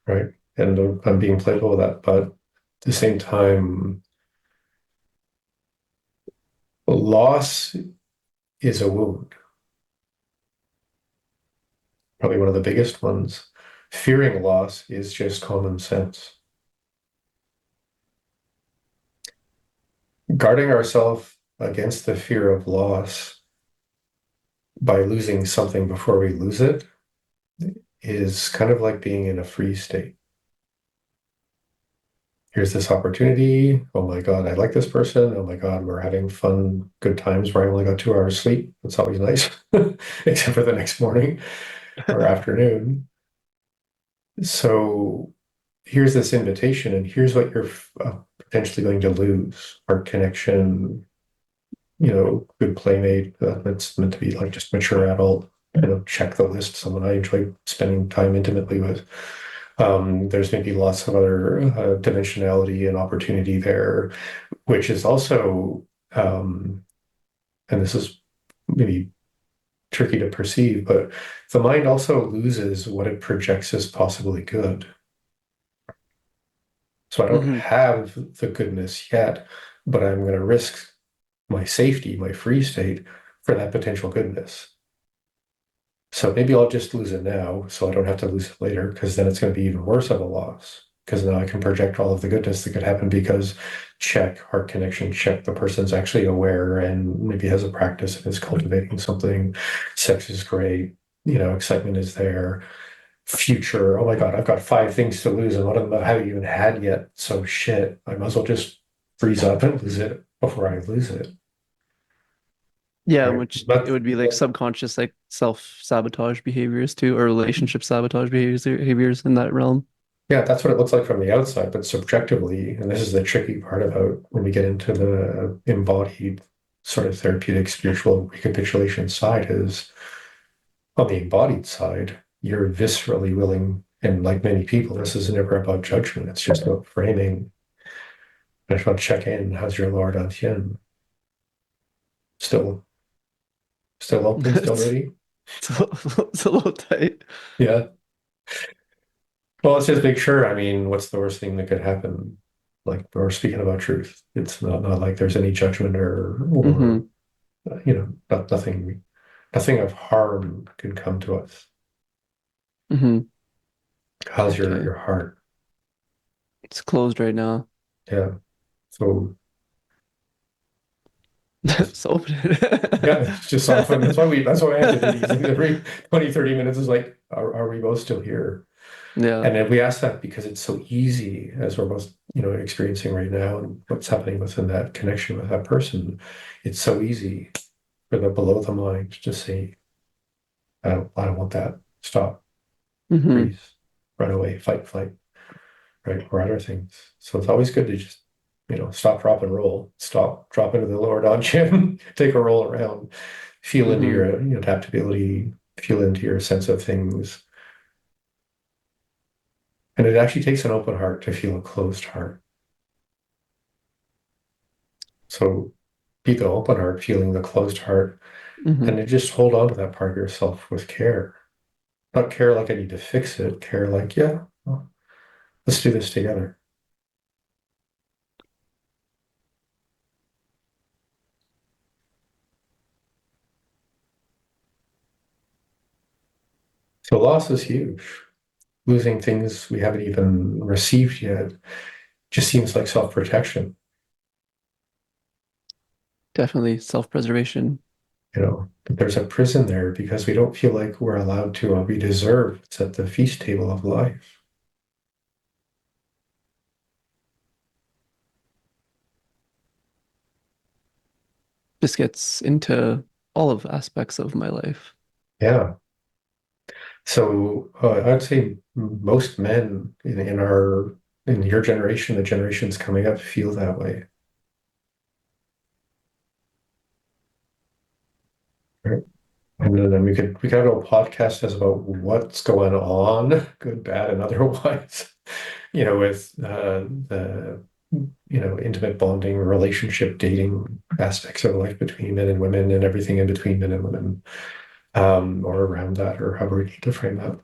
right? And I'm being playful with that, but at the same time, loss is a wound, probably one of the biggest ones. Fearing loss is just common sense. Guarding ourselves against the fear of loss by losing something before we lose it is kind of like being in a freeze state. Here's this opportunity. Oh my God, I like this person. Oh my God, we're having fun, good times where I only got 2 hours sleep. That's always nice, except for the next morning or afternoon. So here's this invitation, and here's what you're potentially going to lose: our connection, good playmate that's meant to be like just mature adult, check the list, someone I enjoy spending time intimately with. There's maybe lots of other dimensionality and opportunity there, which is also, and this is maybe tricky to perceive, but the mind also loses what it projects as possibly good. So I don't Hmm. have the goodness yet, but I'm going to risk my safety, my free state for that potential goodness. So maybe I'll just lose it now so I don't have to lose it later, because then it's going to be even worse of a loss. Because now I can project all of the goodness that could happen because check, heart connection, check, the person's actually aware and maybe has a practice and is cultivating something. Sex is great, excitement is there. Future, oh my God, I've got 5 things to lose and one of them I haven't even had yet. So shit, I might as well just freeze up and lose it before I lose it. Yeah, Right. which it would be like subconscious, like self-sabotage behaviors too, or relationship sabotage behaviors in that realm. Yeah, that's what it looks like from the outside, but subjectively, and this is the tricky part about when we get into the embodied sort of therapeutic spiritual recapitulation side, is on the embodied side, you're viscerally willing, and like many people, this is never about judgment, it's just about framing. I just want to check in. How's your Lord Ancien? Still, still open, still It's, ready? it's a little tight. Yeah. Well, let's just make sure. I mean, what's the worst thing that could happen? Like we're speaking about truth. It's not like there's any judgment or Hmm. nothing of harm can come to us. Hmm. How's your Okay. your heart? It's closed right now. Yeah. So just So open yeah, it's just soften. it. That's why I have to do these. Like every 20, 30 minutes is like, are we both still here? Yeah. And if we ask that because it's so easy, as we're both, experiencing right now and what's happening within that connection with that person, it's so easy for the below the mind to say, I don't want that. Stop, Hmm. freeze, run away, fight, flight, right? Or other things. So it's always good to just, stop, drop, and roll. Stop, drop into the lower dog chin, take a roll around, feel into Hmm. your adaptability, feel into your sense of things. And it actually takes an open heart to feel a closed heart. So be the open heart, feeling the closed heart, Hmm. and then just hold on to that part of yourself with care. Not care like I need to fix it, care like, yeah, well, let's do this together. So loss is huge. Losing things we haven't even received yet just seems like self-protection. Definitely self-preservation. But there's a prison there because we don't feel like we're allowed to or we deserve. It's at the feast table of life. This gets into all of aspects of my life. Yeah. So I'd say most men in your generation, the generations coming up, feel that way. Right? And then we could have a podcast as about what's going on, good, bad, and otherwise, with the intimate bonding, relationship, dating aspects of life between men and women, and everything in between men and women, or around that, or however we need to frame that.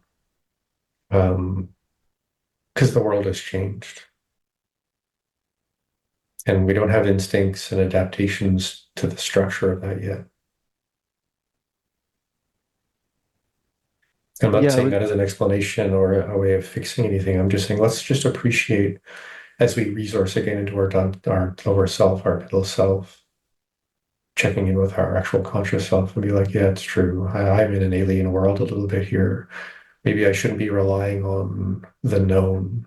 Because the world has changed, and we don't have instincts and adaptations to the structure of that yet. I'm not Yeah, saying that as an explanation or a way of fixing anything. I'm just saying let's just appreciate as we resource again into our lower self, our middle self, checking in with our actual conscious self and be like, yeah, it's true. I'm in an alien world a little bit here. Maybe I shouldn't be relying on the known,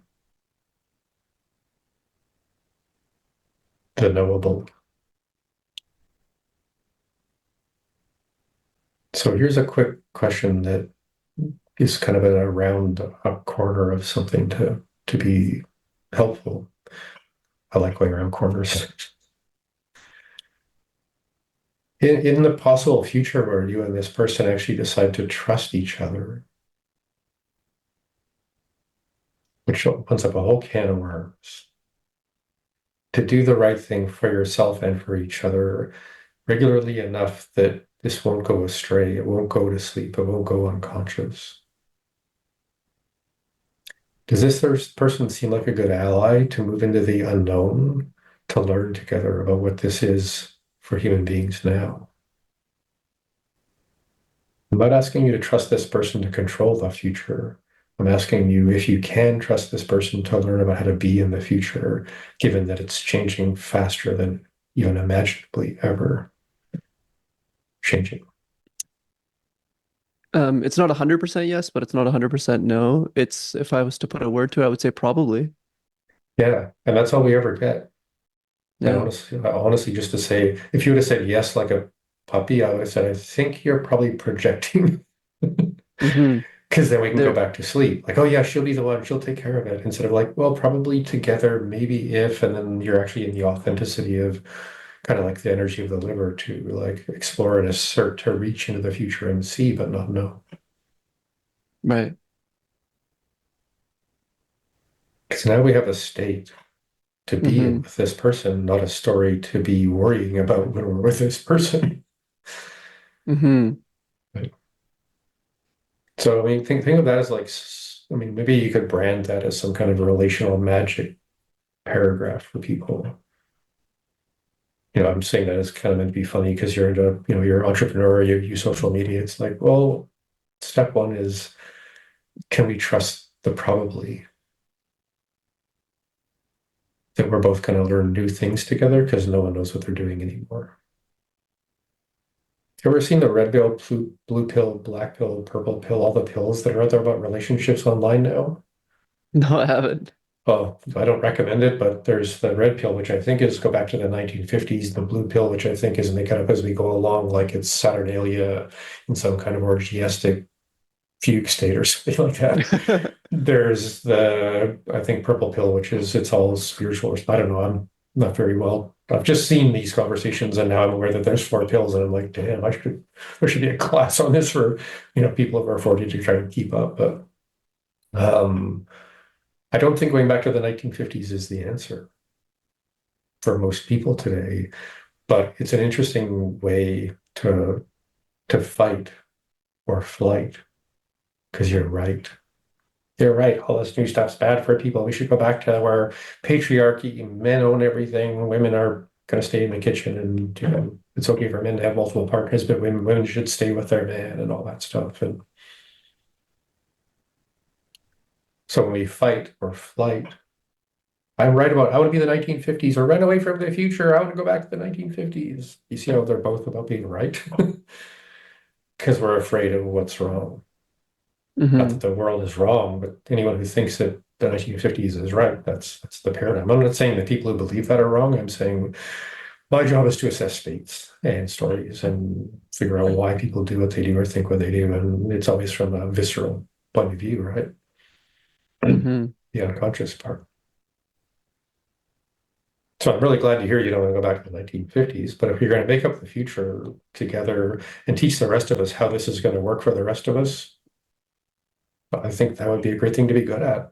the knowable. So here's a quick question that is kind of a round up corner of something to be helpful. I like going around corners. In the possible future where you and this person actually decide to trust each other, which opens up a whole can of worms, to do the right thing for yourself and for each other regularly enough that this won't go astray, it won't go to sleep, it won't go unconscious. Does this person seem like a good ally to move into the unknown, to learn together about what this is for human beings now? I'm not asking you to trust this person to control the future. I'm asking you if you can trust this person to learn about how to be in the future, given that it's changing faster than even imaginably ever changing. It's not 100% yes, but it's not 100% no. It's if I was to put a word to it, I would say probably. Yeah, and that's all we ever get. And Yeah. honestly, just to say, if you would have said yes like a puppy, I would have said, I think you're probably projecting. Hmm. Because then we can go There, back to sleep. Like, oh yeah, she'll be the one, she'll take care of it. Instead of like, well, probably together, maybe if, and then you're actually in the authenticity of kind of like the energy of the liver to like explore and assert to reach into the future and see, but not know. right. Because now we have a state to be in Hmm. with this person, not a story to be worrying about when we're with this person. Hmm. Right? So I mean, think of that as like, I mean, maybe you could brand that as some kind of relational magic paragraph for people. I'm saying that as kind of meant to be funny because you're into, you're an entrepreneur, you use social media. It's like, well, step one is, can we trust the probably that we're both going to learn new things together because no one knows what they're doing anymore. You ever seen the red pill, blue pill, black pill, purple pill, all the pills that are out there about relationships online now? No, I haven't. Well, I don't recommend it, but there's the red pill, which I think is go back to the 1950s, the blue pill, which I think is make it up as we go along, like it's Saturnalia in some kind of orgiastic fugue state or something like that. There's I think, purple pill, which is it's all spiritual. I don't know. I'm not very well. I've just seen these conversations, and now I'm aware that there's four pills, and I'm like, damn, there should be a class on this for people over 40 to try and keep up. But um, I don't think going back to the 1950s is the answer for most people today. But it's an interesting way to fight or flight because you're right. You're right. All this new stuff's bad for people. We should go back to where patriarchy, men own everything, women are going to stay in the kitchen, and it's okay for men to have multiple partners, but women should stay with their man and all that stuff. And so when we fight or flight, I'm right about I want to be the 1950s or run away from the future. I want to go back to the 1950s. You see how they're both about being right? Because we're afraid of what's wrong. Not that Hmm. the world is wrong, but anyone who thinks that the 1950s is right, that's the paradigm. I'm not saying that people who believe that are wrong. I'm saying my job is to assess states and stories and figure out why people do what they do or think what they do. And it's always from a visceral point of view, right? Hmm. The unconscious part. So I'm really glad to hear you don't want to go back to the 1950s, but if you're going to make up the future together and teach the rest of us how this is going to work for the rest of us, I think that would be a great thing to be good at.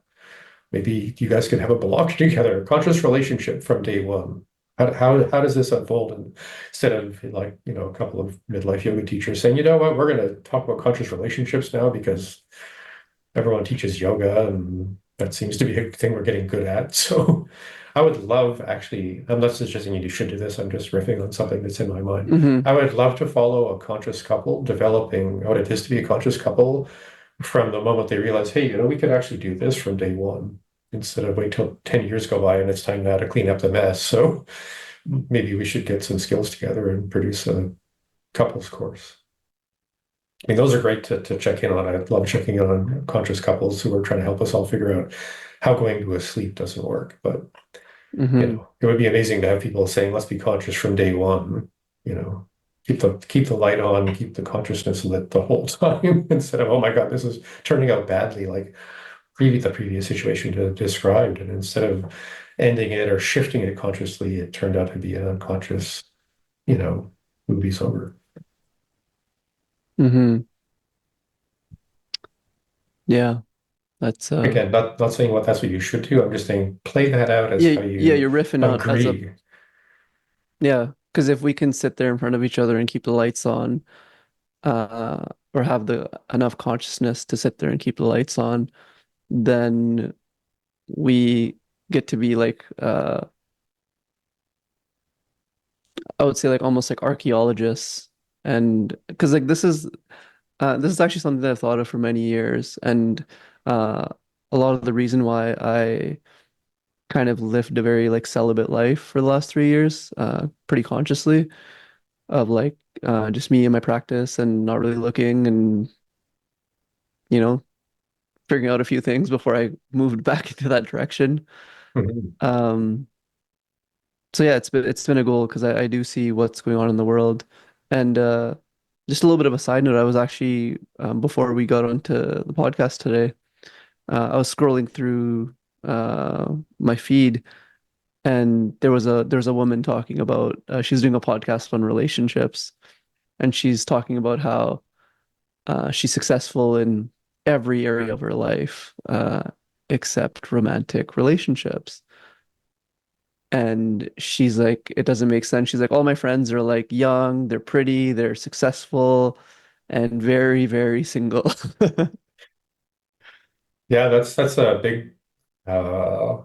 Maybe you guys could have a blog together, conscious relationship from day one. How does this unfold? And instead of like, a couple of midlife yoga teachers saying, you know what, we're going to talk about conscious relationships now because everyone teaches yoga and that seems to be a thing we're getting good at. So I would love, actually, I'm not suggesting you should do this. I'm just riffing on something that's in my mind. Hmm. I would love to follow a conscious couple developing what it is to be a conscious couple from the moment they realize, hey, we could actually do this from day one instead of wait till 10 years go by and it's time now to clean up the mess. So maybe we should get some skills together and produce a couples course. I mean, those are great to check in on. I love checking in on conscious couples who are trying to help us all figure out how going to a sleep doesn't work. But, Hmm. it would be amazing to have people saying, let's be conscious from day one, you know, keep the light on, keep the consciousness lit the whole time instead of, oh my God, this is turning out badly, like the previous situation to described. And instead of ending it or shifting it consciously, it turned out to be an unconscious, you know, movie's over. Hmm. Yeah, that's Again, not saying that's what you should do. I'm just saying play that out as yeah, how yeah, you you're riffing out as a agree. yeah, because if we can sit there in front of each other and keep the lights on, uh, or have the enough consciousness to sit there and keep the lights on, then we get to be like I would say like almost like archaeologists. And because like this is This is actually something that I've thought of for many years, and uh, a lot of the reason why I kind of lived a very like celibate life for the last 3 years, pretty consciously, of like just me and my practice and not really looking and you know figuring out a few things before I moved back into that direction. Mhm. Um, so yeah, it's been a goal because I do see what's going on in the world, and just a little bit of a side note, I was actually before we got onto the podcast today. I was scrolling through my feed, and there was a woman talking about she's doing a podcast on relationships, and she's talking about how she's successful in every area of her life except romantic relationships. And she's like, it doesn't make sense. She's like, all my friends are like young, they're pretty, they're successful, and very, very single. Yeah, that's a big uh,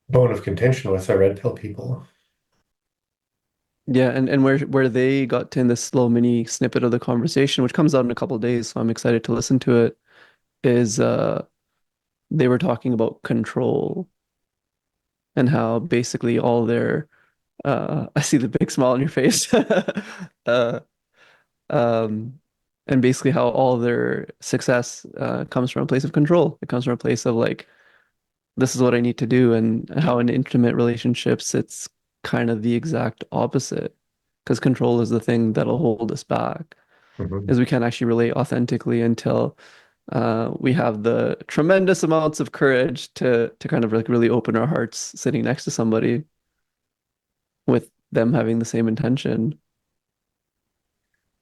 bone of contention with the red pill people. Yeah, and where they got to in this little mini snippet of the conversation, which comes out in a couple of days, so I'm excited to listen to it, is they were talking about control and how basically all their I see the big smile on your face. uh um and basically how all their success comes from a place of control. It comes from a place of like, this is what I need to do, and how in intimate relationships it's kind of the exact opposite. Because control is the thing that'll hold us back, Mhm. is we can't actually relate authentically until we have the tremendous amounts of courage to kind of like really open our hearts sitting next to somebody with them having the same intention.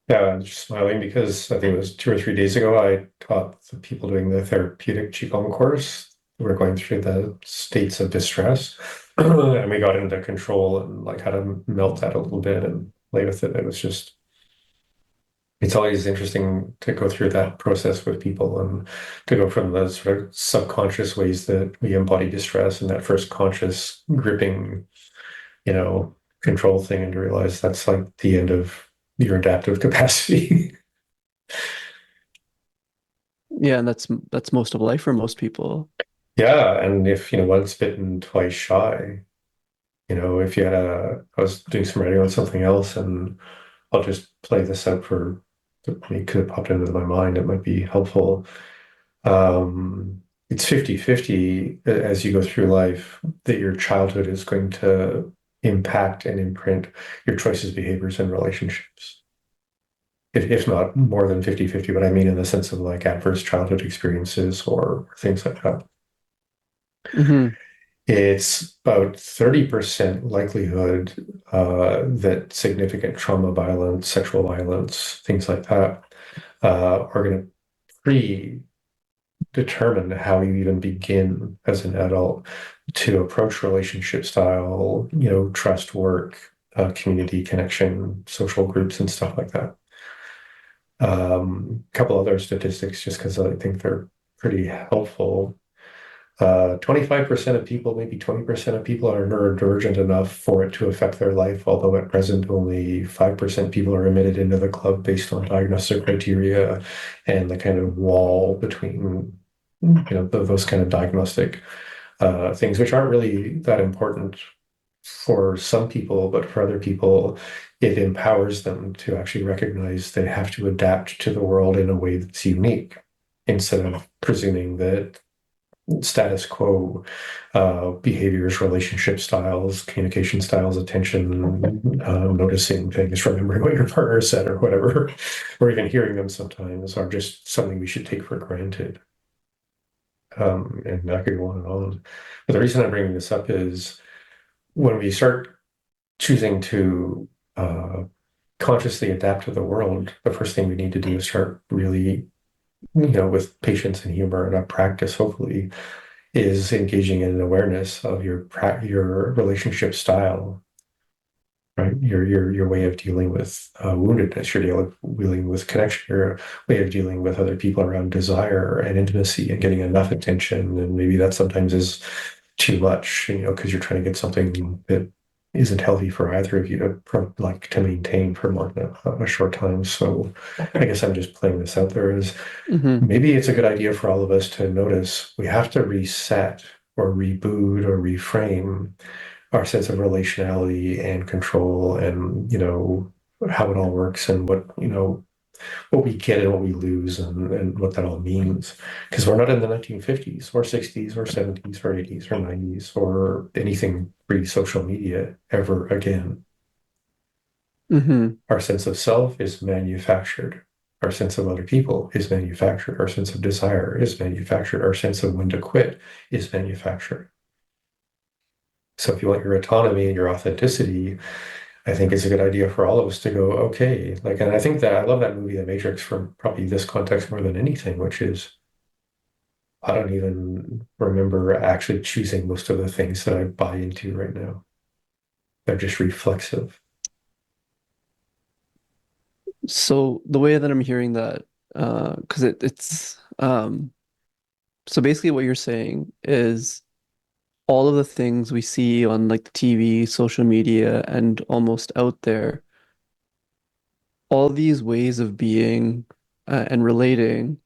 Yeah, I'm just smiling because I think it was 2 or 3 days ago I taught the people doing the therapeutic Qigong course. We were going through the states of distress, and we got into control and like how to melt that a little bit and play with it. It was just, it's always interesting to go through that process with people and to go from the sort of subconscious ways that we embody distress and that first conscious gripping, you know, control thing, and to realize that's like the end of your adaptive capacity. Yeah, and that's most of life for most people. Yeah, and if, once bitten, twice shy, if you had I was doing some writing on something else, and I'll just play this out for, it could have popped into my mind, it might be helpful. It's 50-50 as you go through life that your childhood is going to impact and imprint your choices, behaviors, and relationships. If not more than 50-50, but I mean in the sense of like adverse childhood experiences or things like that. Hmm. It's about 30% likelihood that significant trauma, violence, sexual violence, things like that, are going to predetermine how you even begin as an adult to approach relationship style, trust work, community connection, social groups, and stuff like that. A couple other statistics, just because I think they're pretty helpful. 25% of people, maybe 20% of people are neurodivergent enough for it to affect their life, although at present only 5% people are admitted into the club based on diagnostic criteria and the kind of wall between, those kind of diagnostic things, which aren't really that important for some people, but for other people, it empowers them to actually recognize they have to adapt to the world in a way that's unique instead of presuming that status quo behaviors, relationship styles, communication styles, attention, noticing things, remembering what your partner said or whatever, or even hearing them sometimes are just something we should take for granted. And I could go on and on. But the reason I'm bringing this up is when we start choosing to consciously adapt to the world, the first thing we need to do is start really, with patience and humor and a practice, hopefully, is engaging in an awareness of your relationship style, right? Your way of dealing with woundedness, your dealing with connection, your way of dealing with other people around desire and intimacy and getting enough attention. And maybe that sometimes is too much, because you're trying to get something that isn't healthy for either of you to maintain for more than a short time. So I guess I'm just playing this out there as maybe it's a good idea for all of us to notice we have to reset or reboot or reframe our sense of relationality and control and, how it all works and what we get and what we lose and what that all means. Because we're not in the 1950s or 60s or 70s or 80s or 90s or anything pre-social media ever again. Our sense of self is manufactured. Our sense of other people is manufactured. Our sense of desire is manufactured. Our sense of when to quit is manufactured. So if you want your autonomy and your authenticity, I think it's a good idea for all of us to go, okay, and I think that I love that movie, The Matrix, from probably this context more than anything, which is I don't even remember actually choosing most of the things that I buy into right now. They're just reflexive. So the way that I'm hearing that, because so basically what you're saying is all of the things we see on like the TV, social media, and almost out there, all these ways of being and relating,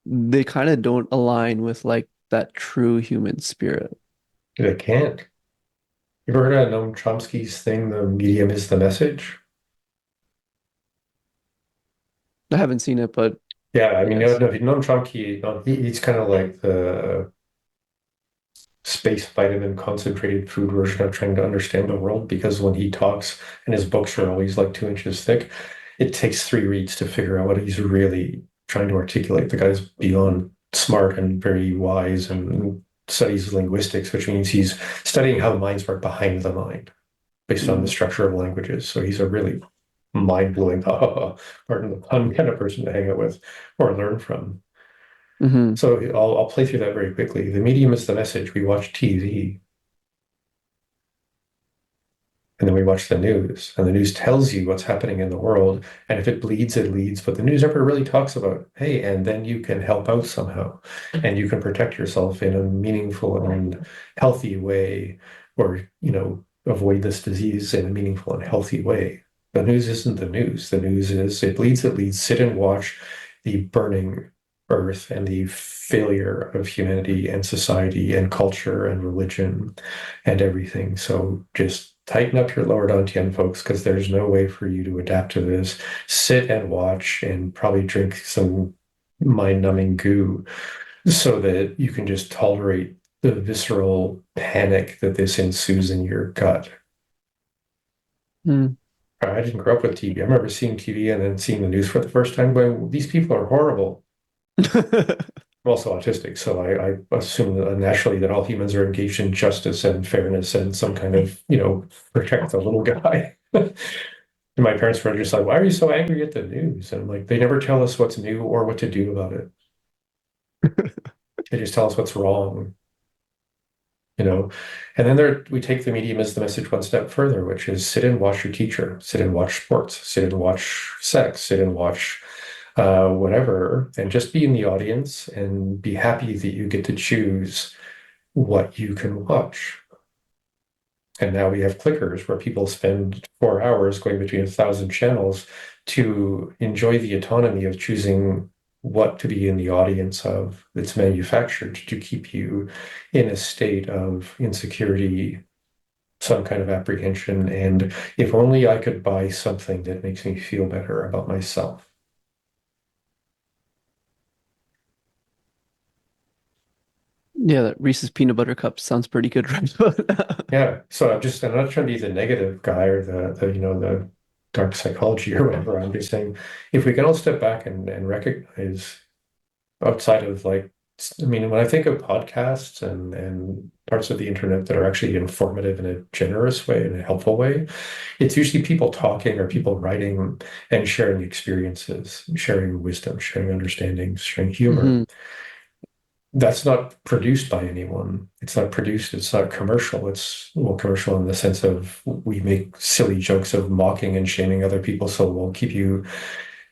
they kind of don't align with like that true human spirit. They can't. You ever heard of Noam Chomsky's thing, the medium is the message? I haven't seen it, but Yeah, I mean, yes. Noam Chomsky, he's kind of like the space vitamin concentrated food version of trying to understand the world, because when he talks and his books are always like 2 inches thick, it takes 3 reads to figure out what he's really trying to articulate. The guy's beyond smart and very wise and studies linguistics, which means he's studying how the minds work behind the mind based on the structure of languages. So he's a really mind-blowing, pardon the pun, kind of person to hang out with or learn from. Mm-hmm. So I'll play through that very quickly. The medium is the message. We watch TV. And then we watch the news, and the news tells you what's happening in the world. And if it bleeds, it leads. But the news never really talks about, hey, and then you can help out somehow, and you can protect yourself in a meaningful and healthy way, or, avoid this disease in a meaningful and healthy way. The news isn't the news. The news is it bleeds, it leads. Sit and watch the burning earth and the failure of humanity and society and culture and religion and everything. So just tighten up your lower dantian, folks, because there's no way for you to adapt to this. Sit and watch and probably drink some mind-numbing goo so that you can just tolerate the visceral panic that this ensues in your gut. I didn't grow up with TV. I remember seeing TV and then seeing the news for the first time going, these people are horrible. I'm also autistic, so I assume that naturally that all humans are engaged in justice and fairness and some kind of, protect the little guy. And my parents were just like, why are you so angry at the news? And I'm like, they never tell us what's new or what to do about it. They just tell us what's wrong, And then we take the medium as the message one step further, which is sit and watch your teacher, sit and watch sports, sit and watch sex, sit and watch whatever, and just be in the audience and be happy that you get to choose what you can watch. And now we have clickers where people spend 4 hours going between 1,000 channels to enjoy the autonomy of choosing what to be in the audience of. It's manufactured to keep you in a state of insecurity, some kind of apprehension, and if only I could buy something that makes me feel better about myself. Yeah, that Reese's peanut butter cup sounds pretty good, right? Yeah. So I'm not trying to be the negative guy or the dark psychology or whatever. I'm just saying if we can all step back and recognize outside of I mean, when I think of podcasts and parts of the internet that are actually informative in a generous way, in a helpful way, it's usually people talking or people writing and sharing experiences, sharing wisdom, sharing understandings, sharing humor. That's not produced by anyone. It's not produced. It's not commercial. It's, well, commercial in the sense of we make silly jokes of mocking and shaming other people. So we'll keep you,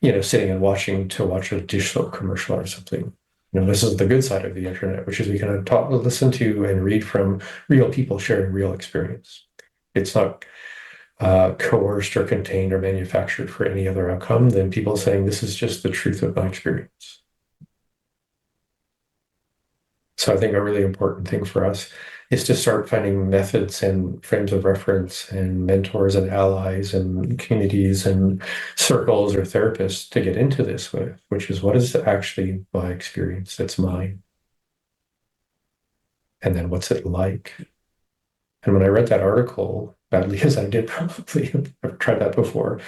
sitting and watching to watch a dish soap commercial or something. This is the good side of the internet, which is we can talk, listen to and read from real people sharing real experience. it's not coerced or contained or manufactured for any other outcome than people saying, this is just the truth of my experience. So I think a really important thing for us is to start finding methods and frames of reference and mentors and allies and communities and circles or therapists to get into this with, which is, what is actually my experience that's mine? And then what's it like? And when I read that article, badly as I did probably, I've tried that before.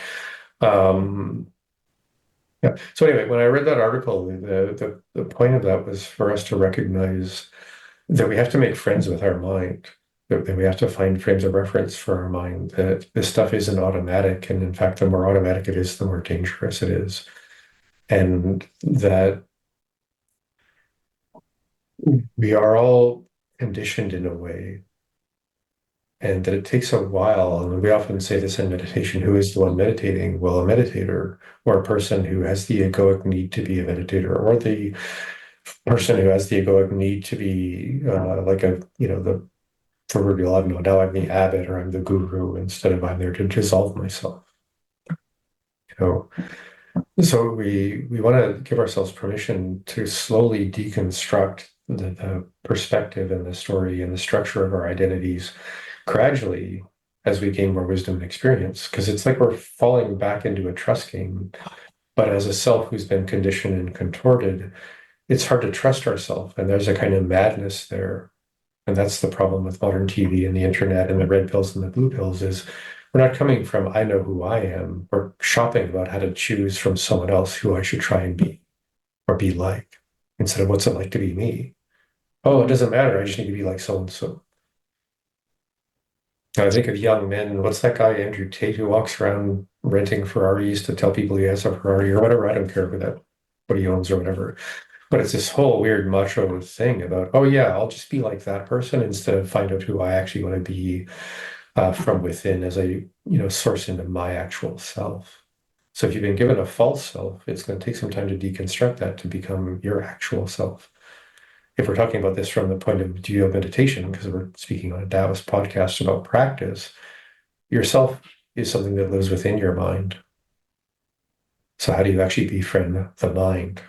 Yeah. So anyway, when I read that article, the point of that was for us to recognize that we have to make friends with our mind, that we have to find frames of reference for our mind, that this stuff isn't automatic. And in fact, the more automatic it is, the more dangerous it is. And that we are all conditioned in a way, and that it takes a while. And we often say this in meditation, who is the one meditating? Well, a meditator, or a person who has the egoic need to be a meditator, or the person who has the egoic need to be the proverbial, I don't know, now I'm the abbot or I'm the guru instead of I'm there to dissolve myself. So we want to give ourselves permission to slowly deconstruct the perspective and the story and the structure of our identities gradually as we gain more wisdom and experience, because it's like we're falling back into a trust game. But as a self who's been conditioned and contorted, it's hard to trust ourselves, and there's a kind of madness there. And that's the problem with modern TV and the internet and the red pills and the blue pills, is we're not coming from, I know who I am. We're shopping about how to choose from someone else who I should try and be or be like, instead of what's it like to be me. Oh, it doesn't matter. I just need to be like so-and-so. I think of young men. What's that guy, Andrew Tate, who walks around renting Ferraris to tell people he has a Ferrari or whatever? I don't care what he owns or whatever. But it's this whole weird macho thing about, oh yeah, I'll just be like that person instead of find out who I actually want to be from within as I, source into my actual self. So if you've been given a false self, it's going to take some time to deconstruct that to become your actual self. If we're talking about this from the point of view of meditation, because we're speaking on a Taoist podcast about practice, yourself is something that lives within your mind. So how do you actually befriend the mind,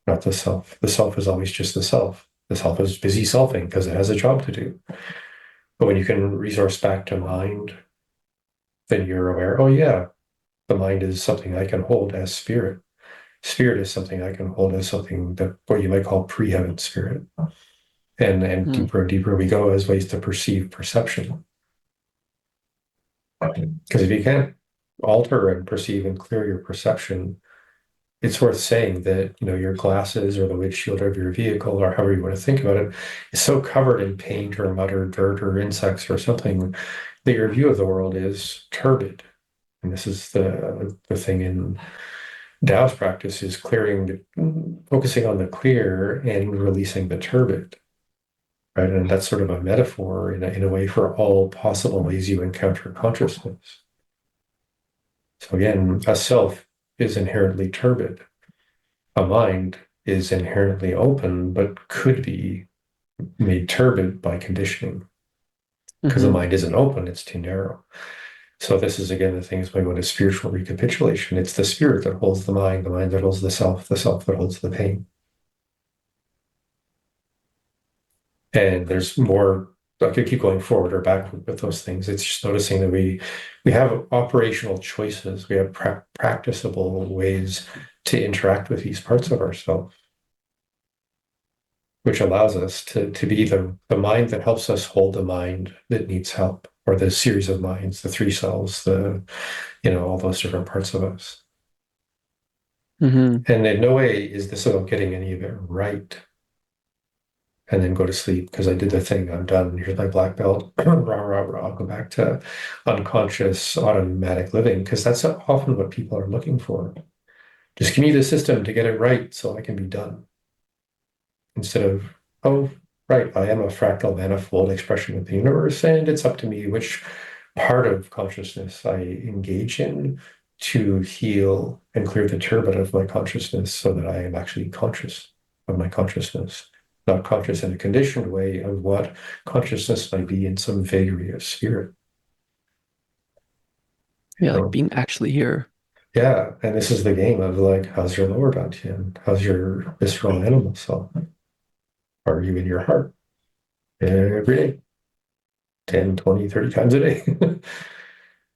not the self? The self is always just the self. The self is busy selfing because it has a job to do. But when you can resource back to mind, then you're aware, oh yeah, the mind is something I can hold as spirit. Spirit is something I can hold as something that what you might call pre-heaven spirit. And deeper and deeper we go as ways to perceive perception. Because if you can't alter and perceive and clear your perception, it's worth saying that, your glasses or the windshield of your vehicle, or however you want to think about it, is so covered in paint or mud or dirt or insects or something that your view of the world is turbid. And this is the thing in Taoist practice, is focusing on the clear and releasing the turbid, right? And that's sort of a metaphor in a way for all possible ways you encounter consciousness. So again, a self is inherently turbid. A mind is inherently open, but could be made turbid by conditioning. Because the mind isn't open, it's too narrow. So this is, again, the thing is when we go to spiritual recapitulation, it's the spirit that holds the mind that holds the self that holds the pain. And there's more, I could keep going forward or backward with those things. It's just noticing that we have operational choices. We have practicable ways to interact with these parts of ourselves, which allows us to be the mind that helps us hold the mind that needs help, or the series of minds, the three selves, all those different parts of us. And in no way is this about getting any of it right and then go to sleep because I did the thing, I'm done, here's my black belt, rah, rah, rah, I'll go back to unconscious automatic living, because that's often what people are looking for. Just give me the system to get it right so I can be done. Instead of, oh, right, I am a fractal manifold expression of the universe, and it's up to me which part of consciousness I engage in to heal and clear the turbid of my consciousness so that I am actually conscious of my consciousness, not conscious in a conditioned way of what consciousness might be in some vagary of spirit. Yeah, You like know, being actually here. yeah, and this is the game of like, how's your lower dantian? How's your visceral animal self? Are you in your heart every day, 10, 20, 30 times a day?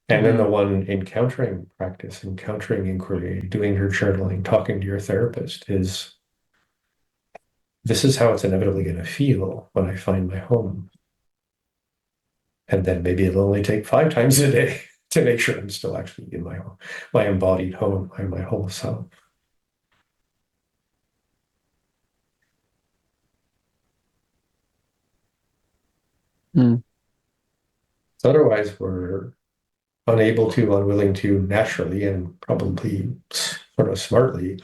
And then the Hmm. one encountering practice, encountering inquiry, doing your journaling, talking to your therapist is this is how it's inevitably going to feel when I find my home. And then maybe it'll only take 5 times a day to make sure I'm still actually in my home, my embodied home, my whole self. Mm. So otherwise, we're unable to, unwilling to, naturally, and probably sort of smartly,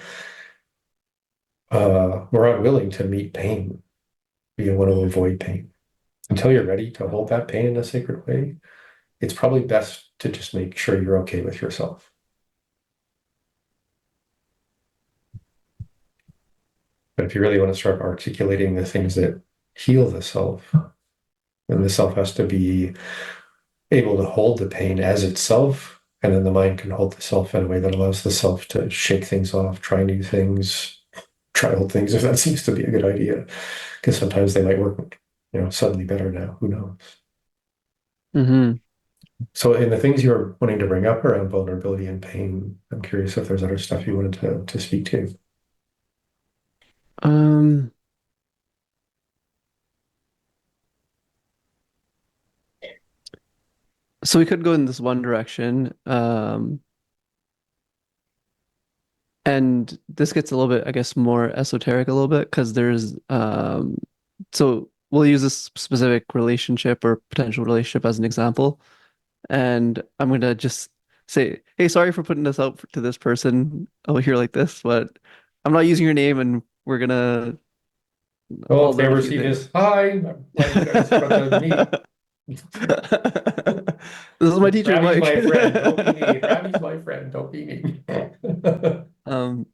we're unwilling to meet pain. We want to avoid pain. Until you're ready to hold that pain in a sacred way, it's probably best to just make sure you're okay with yourself. But if you really want to start articulating the things that heal the self, then the self has to be able to hold the pain as itself, and then the mind can hold the self in a way that allows the self to shake things off, try new things, try old things if that seems to be a good idea, because sometimes they might work, suddenly better now. Who knows? Hmm. So, in the things you're wanting to bring up around vulnerability and pain, I'm curious if there's other stuff you wanted to speak to. Um, so we could go in this one direction. And this gets a little bit, I guess, more esoteric a little bit because so we'll use this specific relationship or potential relationship as an example. And I'm gonna just say, hey, sorry for putting this out to this person over here like this, but I'm not using your name and we're gonna Well, if hold they out a ever few see things. this, hi, like it's in front of me. This is my teacher, Ravi's Mike. my friend. Don't be mean. Ravi's my friend. Don't be mean. Um,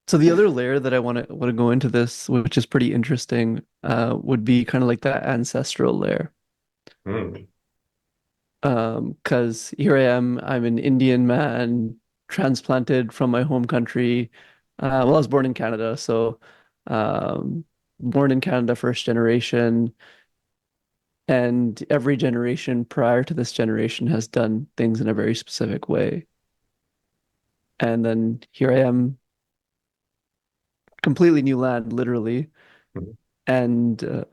so the other layer that I want to go into this, which is pretty interesting, would be kind of like that ancestral layer. Hmm. Because here I am, I'm an Indian man transplanted from my home country. Well, I was born in Canada, so um, born in Canada, first generation, and every generation prior to this generation has done things in a very specific way. And then here I am, completely new land, literally. And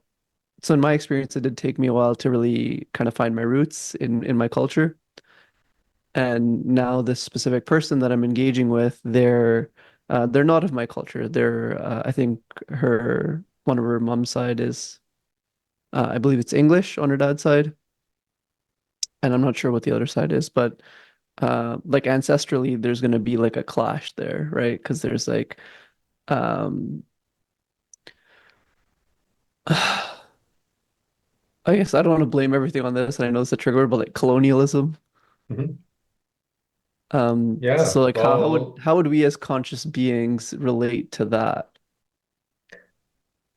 so in my experience, it did take me a while to really kind of find my roots in my culture. And now this specific person that I'm engaging with, they're not of my culture. I think one of her mom's side is I believe it's English on her dad's side, and I'm not sure what the other side is, but like ancestrally, there's going to be like a clash there, right? Because there's like um I guess I don't want to blame everything on this, and I know it's a trigger word, but like colonialism. Mhm. So Yeah. like Well, how would we as conscious beings relate to that?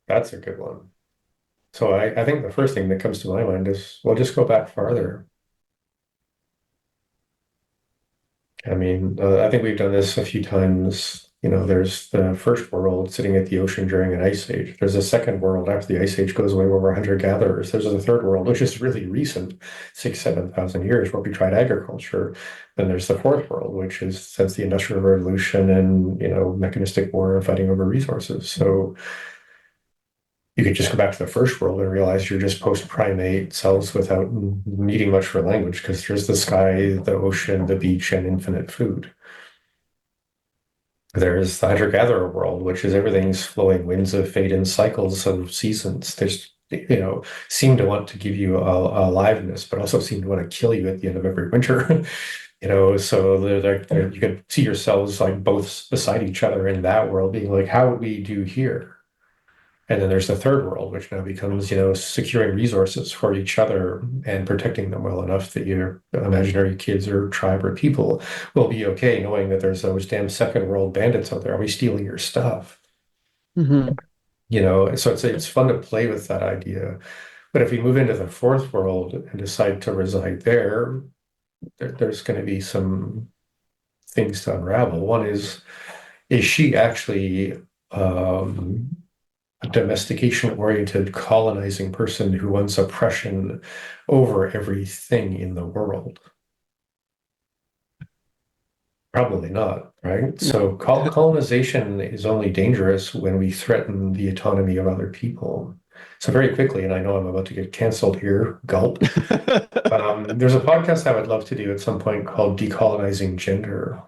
that's a good one. So I think the first thing that comes to my mind is, well, just go back farther. I mean, I think we've done this a few times. There's the first world sitting at the ocean during an ice age. There's a second world after the ice age goes away where we're hunter-gatherers. There's a third world, which is really recent, 7,000 years, where we tried agriculture. Then there's the fourth world, which is since the Industrial Revolution and, mechanistic war and fighting over resources. So you could just go back to the first world and realize you're just post-primate cells without needing much for language because there's the sky, the ocean, the beach, and infinite food. There's the hunter-gatherer world, which is everything's flowing winds of fate and cycles of seasons. There's, seem to want to give you a aliveness, but also seem to want to kill you at the end of every winter. So you can see yourselves like both beside each other in that world, being like, how would we do here? And then there's the third world, which now becomes, securing resources for each other and protecting them well enough that your imaginary kids or tribe or people will be okay, knowing that there's those damn second world bandits out there always stealing your stuff. Hmm. So it's fun to play with that idea. But if we move into the fourth world and decide to reside there, there's going to be some things to unravel. One is she actually a domestication-oriented colonizing person who wants oppression over everything in the world? Probably not, right? So colonization is only dangerous when we threaten the autonomy of other people. So very quickly, and I know I'm about to get canceled here, gulp. There's a podcast I would love to do at some point called Decolonizing Gender.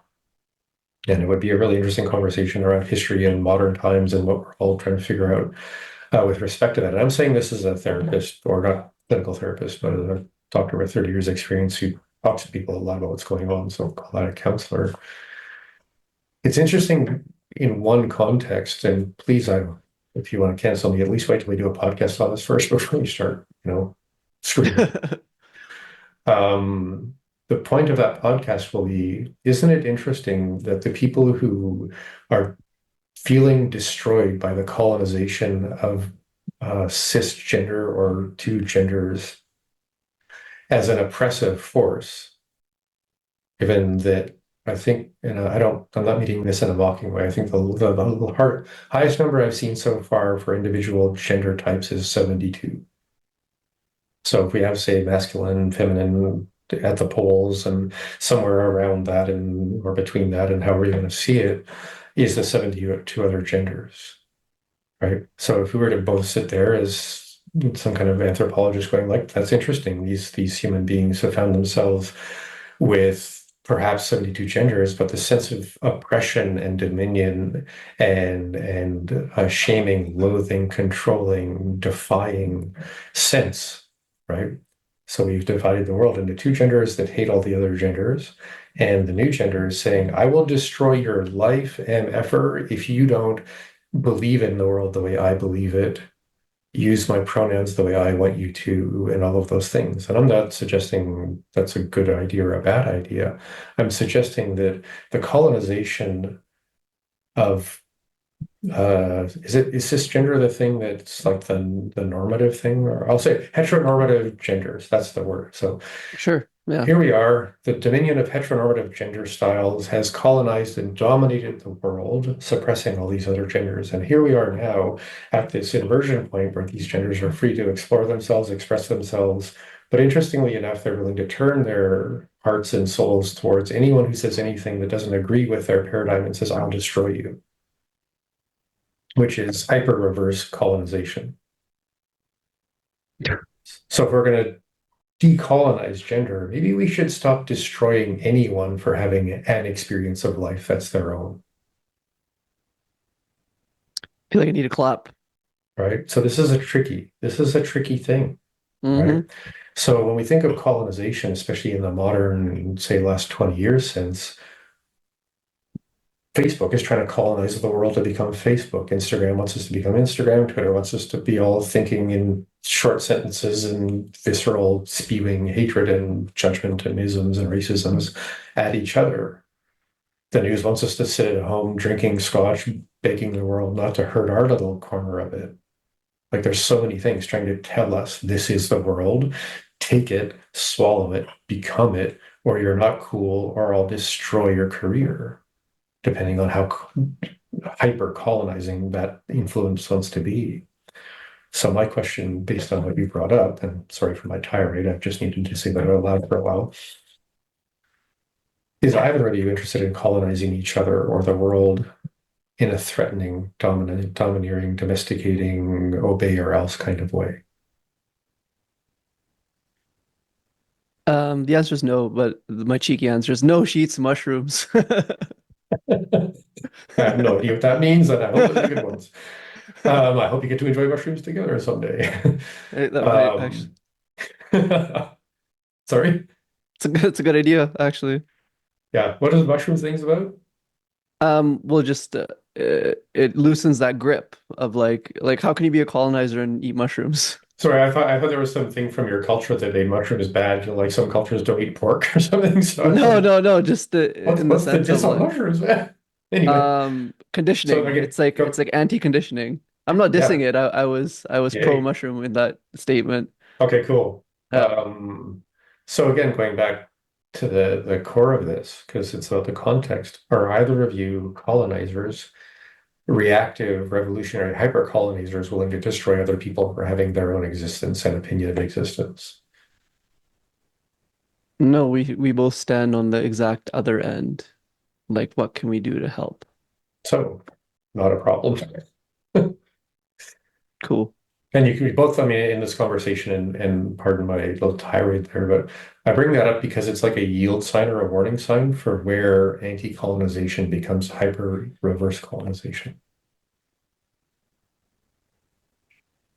And it would be a really interesting conversation around history and modern times and what we're all trying to figure out with respect to that. And I'm saying this as a therapist, or not clinical therapist, but as a doctor with 30 years experience who talks to people a lot about what's going on. So I'll call that a counselor. It's interesting in one context, and please, if you want to cancel me, at least wait till we do a podcast on this first before you start, screaming. The point of that podcast will be, isn't it interesting that the people who are feeling destroyed by the colonization of cisgender or two genders as an oppressive force, given that I think, and I'm not meaning this in a mocking way. I think the highest number I've seen so far for individual gender types is 72. So if we have, say, masculine, feminine at the poles and somewhere around that and or between that and however you want to see it is the 72 other genders, right? So if we were to both sit there as some kind of anthropologist going like, that's interesting. These human beings have found themselves with perhaps 72 genders, but the sense of oppression and dominion and shaming, loathing, controlling, defying sense, right? So we've divided the world into two genders that hate all the other genders, and the new gender is saying, I will destroy your life and effort if you don't believe in the world the way I believe it, use my pronouns the way I want you to, and all of those things. And I'm not suggesting that's a good idea or a bad idea. I'm suggesting that the colonization of is cisgender the thing that's like the normative thing, or I'll say heteronormative genders. That's the word. So Sure. Yeah. here we are. The dominion of heteronormative gender styles has colonized and dominated the world, suppressing all these other genders. And here we are now at this inversion point where these genders are free to explore themselves, express themselves. But interestingly enough, they're willing to turn their hearts and souls towards anyone who says anything that doesn't agree with their paradigm and says, I'll destroy you, which is hyper reverse colonization. So if we're going to decolonize gender, maybe we should stop destroying anyone for having an experience of life that's their own. Feel like I need a clap. Right. So this is a tricky thing, right? So when we think of colonization, especially in the modern, say, last 20 years since, Facebook is trying to colonize the world to become Facebook. Instagram wants us to become Instagram. Twitter wants us to be all thinking in short sentences and visceral spewing hatred and judgment and isms and racisms at each other. The news wants us to sit at home drinking scotch, begging the world not to hurt our little corner of it. Like there's so many things trying to tell us this is the world. Take it, swallow it, become it, or you're not cool, or I'll destroy your career, depending on how hyper colonizing that influence wants to be. So my question, based on what you brought up, and sorry for my tirade, I've just needed to say that out loud for a while, is either of you interested in colonizing each other or the world in a threatening, domineering, domesticating, obey or else kind of way? The answer is no, but my cheeky answer is no sheets, mushrooms. I have no idea what that means, and I hope they're good ones. I hope you get to enjoy mushrooms together someday. That might actually. Sorry? It's a good idea, actually. Yeah. What are the mushroom things about? Well, just it loosens that grip of like how can you be a colonizer and eat mushrooms? Sorry, I thought there was something from your culture that made mushroom is bad. You know, like some cultures don't eat pork or something. So No, just in the what's the sense diss of on like mushrooms, man? Anyway, so conditioning. okay, It's like go. it's like anti-conditioning. I'm not dissing Yeah. it. I was pro Yay. mushroom in that statement. Okay, cool. Yeah. So again, going back. to the core of this, because it's about the context. Are either of you colonizers, reactive, revolutionary hyper-colonizers willing to destroy other people for having their own existence and opinion of existence? No, we both stand on the exact other end. Like, what can we do to help? So, not a problem. Cool. And you can both, I mean, in this conversation, and pardon my little tirade there, but I bring that up because it's like a yield sign or a warning sign for where anti-colonization becomes hyper reverse colonization.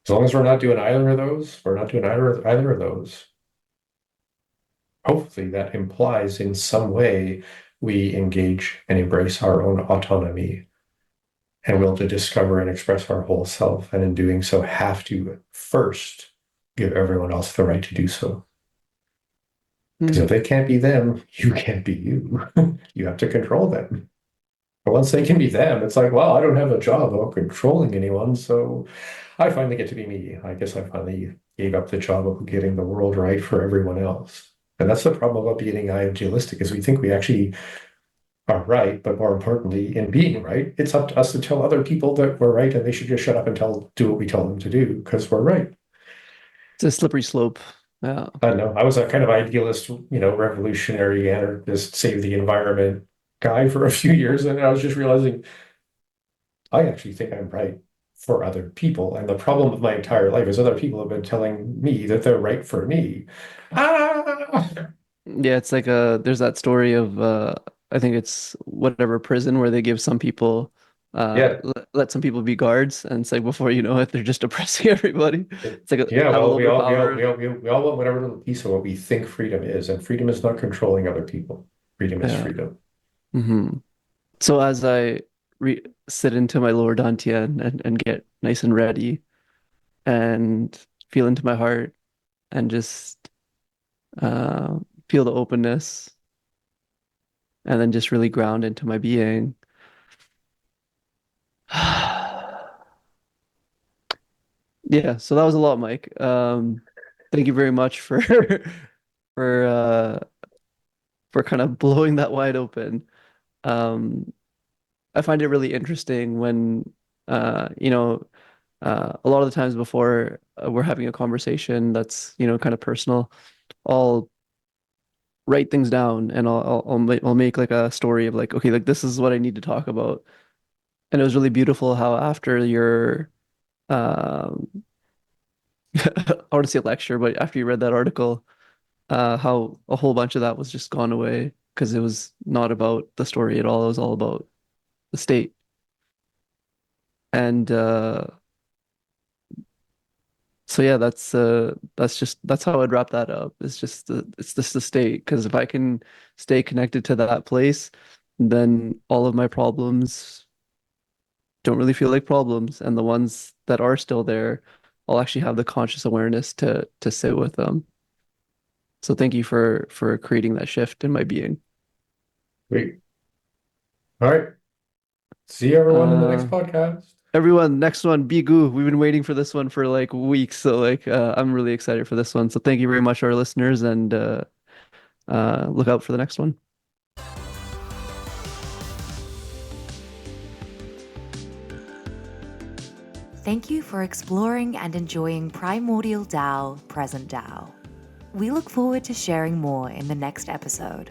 As long as we're not doing either of those, we're not doing either of those. Hopefully that implies in some way we engage and embrace our own autonomy and will to discover and express our whole self, and in doing so have to first give everyone else the right to do so. Because if they can't be them, you can't be you. You have to control them. But once they can be them, it's like, well, I don't have a job of controlling anyone, so I finally get to be me. I guess I finally gave up the job of getting the world right for everyone else. And that's the problem about being idealistic, is we think we actually are right, but more importantly, in being right, it's up to us to tell other people that we're right and they should just shut up and do what we tell them to do because we're right. It's a slippery slope. Yeah. I don't know. I was a kind of idealist, revolutionary anarchist, save the environment guy for a few years, and I was just realizing I actually think I'm right for other people. And the problem of my entire life is other people have been telling me that they're right for me. Ah! Yeah, it's like there's that story of I think it's whatever prison where they give some people Yeah. let some people be guards, and it's like before you know it, they're just oppressing everybody. It's like Yeah, have a well, little bit of power. we all want whatever little piece of what we think freedom is, and freedom is not controlling other people. Freedom is Yeah. freedom. So as I re sit into my lower dantian and get nice and ready and feel into my heart and just uh, feel the openness and then just really ground into my being. Yeah, so that was a lot, Mike. Thank you very much for for uh for kind of blowing that wide open. Um, I find it really interesting when a lot of the times before we're having a conversation that's, kind of personal, I'll write things down and I'll make like a story of like, okay, like this is what I need to talk about. And it was really beautiful how after your um I want to say lecture, but after you read that article, how a whole bunch of that was just gone away because it was not about the story at all. It was all about the state. And so yeah, that's how I'd wrap that up. It's just the state, because if I can stay connected to that place, then all of my problems don't really feel like problems, and the ones that are still there, I'll actually have the conscious awareness to sit with them. So thank you for creating that shift in my being. Great. All right. See everyone in the next Uh, podcast. Everyone, next one, Bigu. We've been waiting for this one for like weeks, so like I'm really excited for this one. So thank you very much, our listeners, and look out for the next one. Thank you for exploring and enjoying Primordial Tao, Present Tao. We look forward to sharing more in the next episode.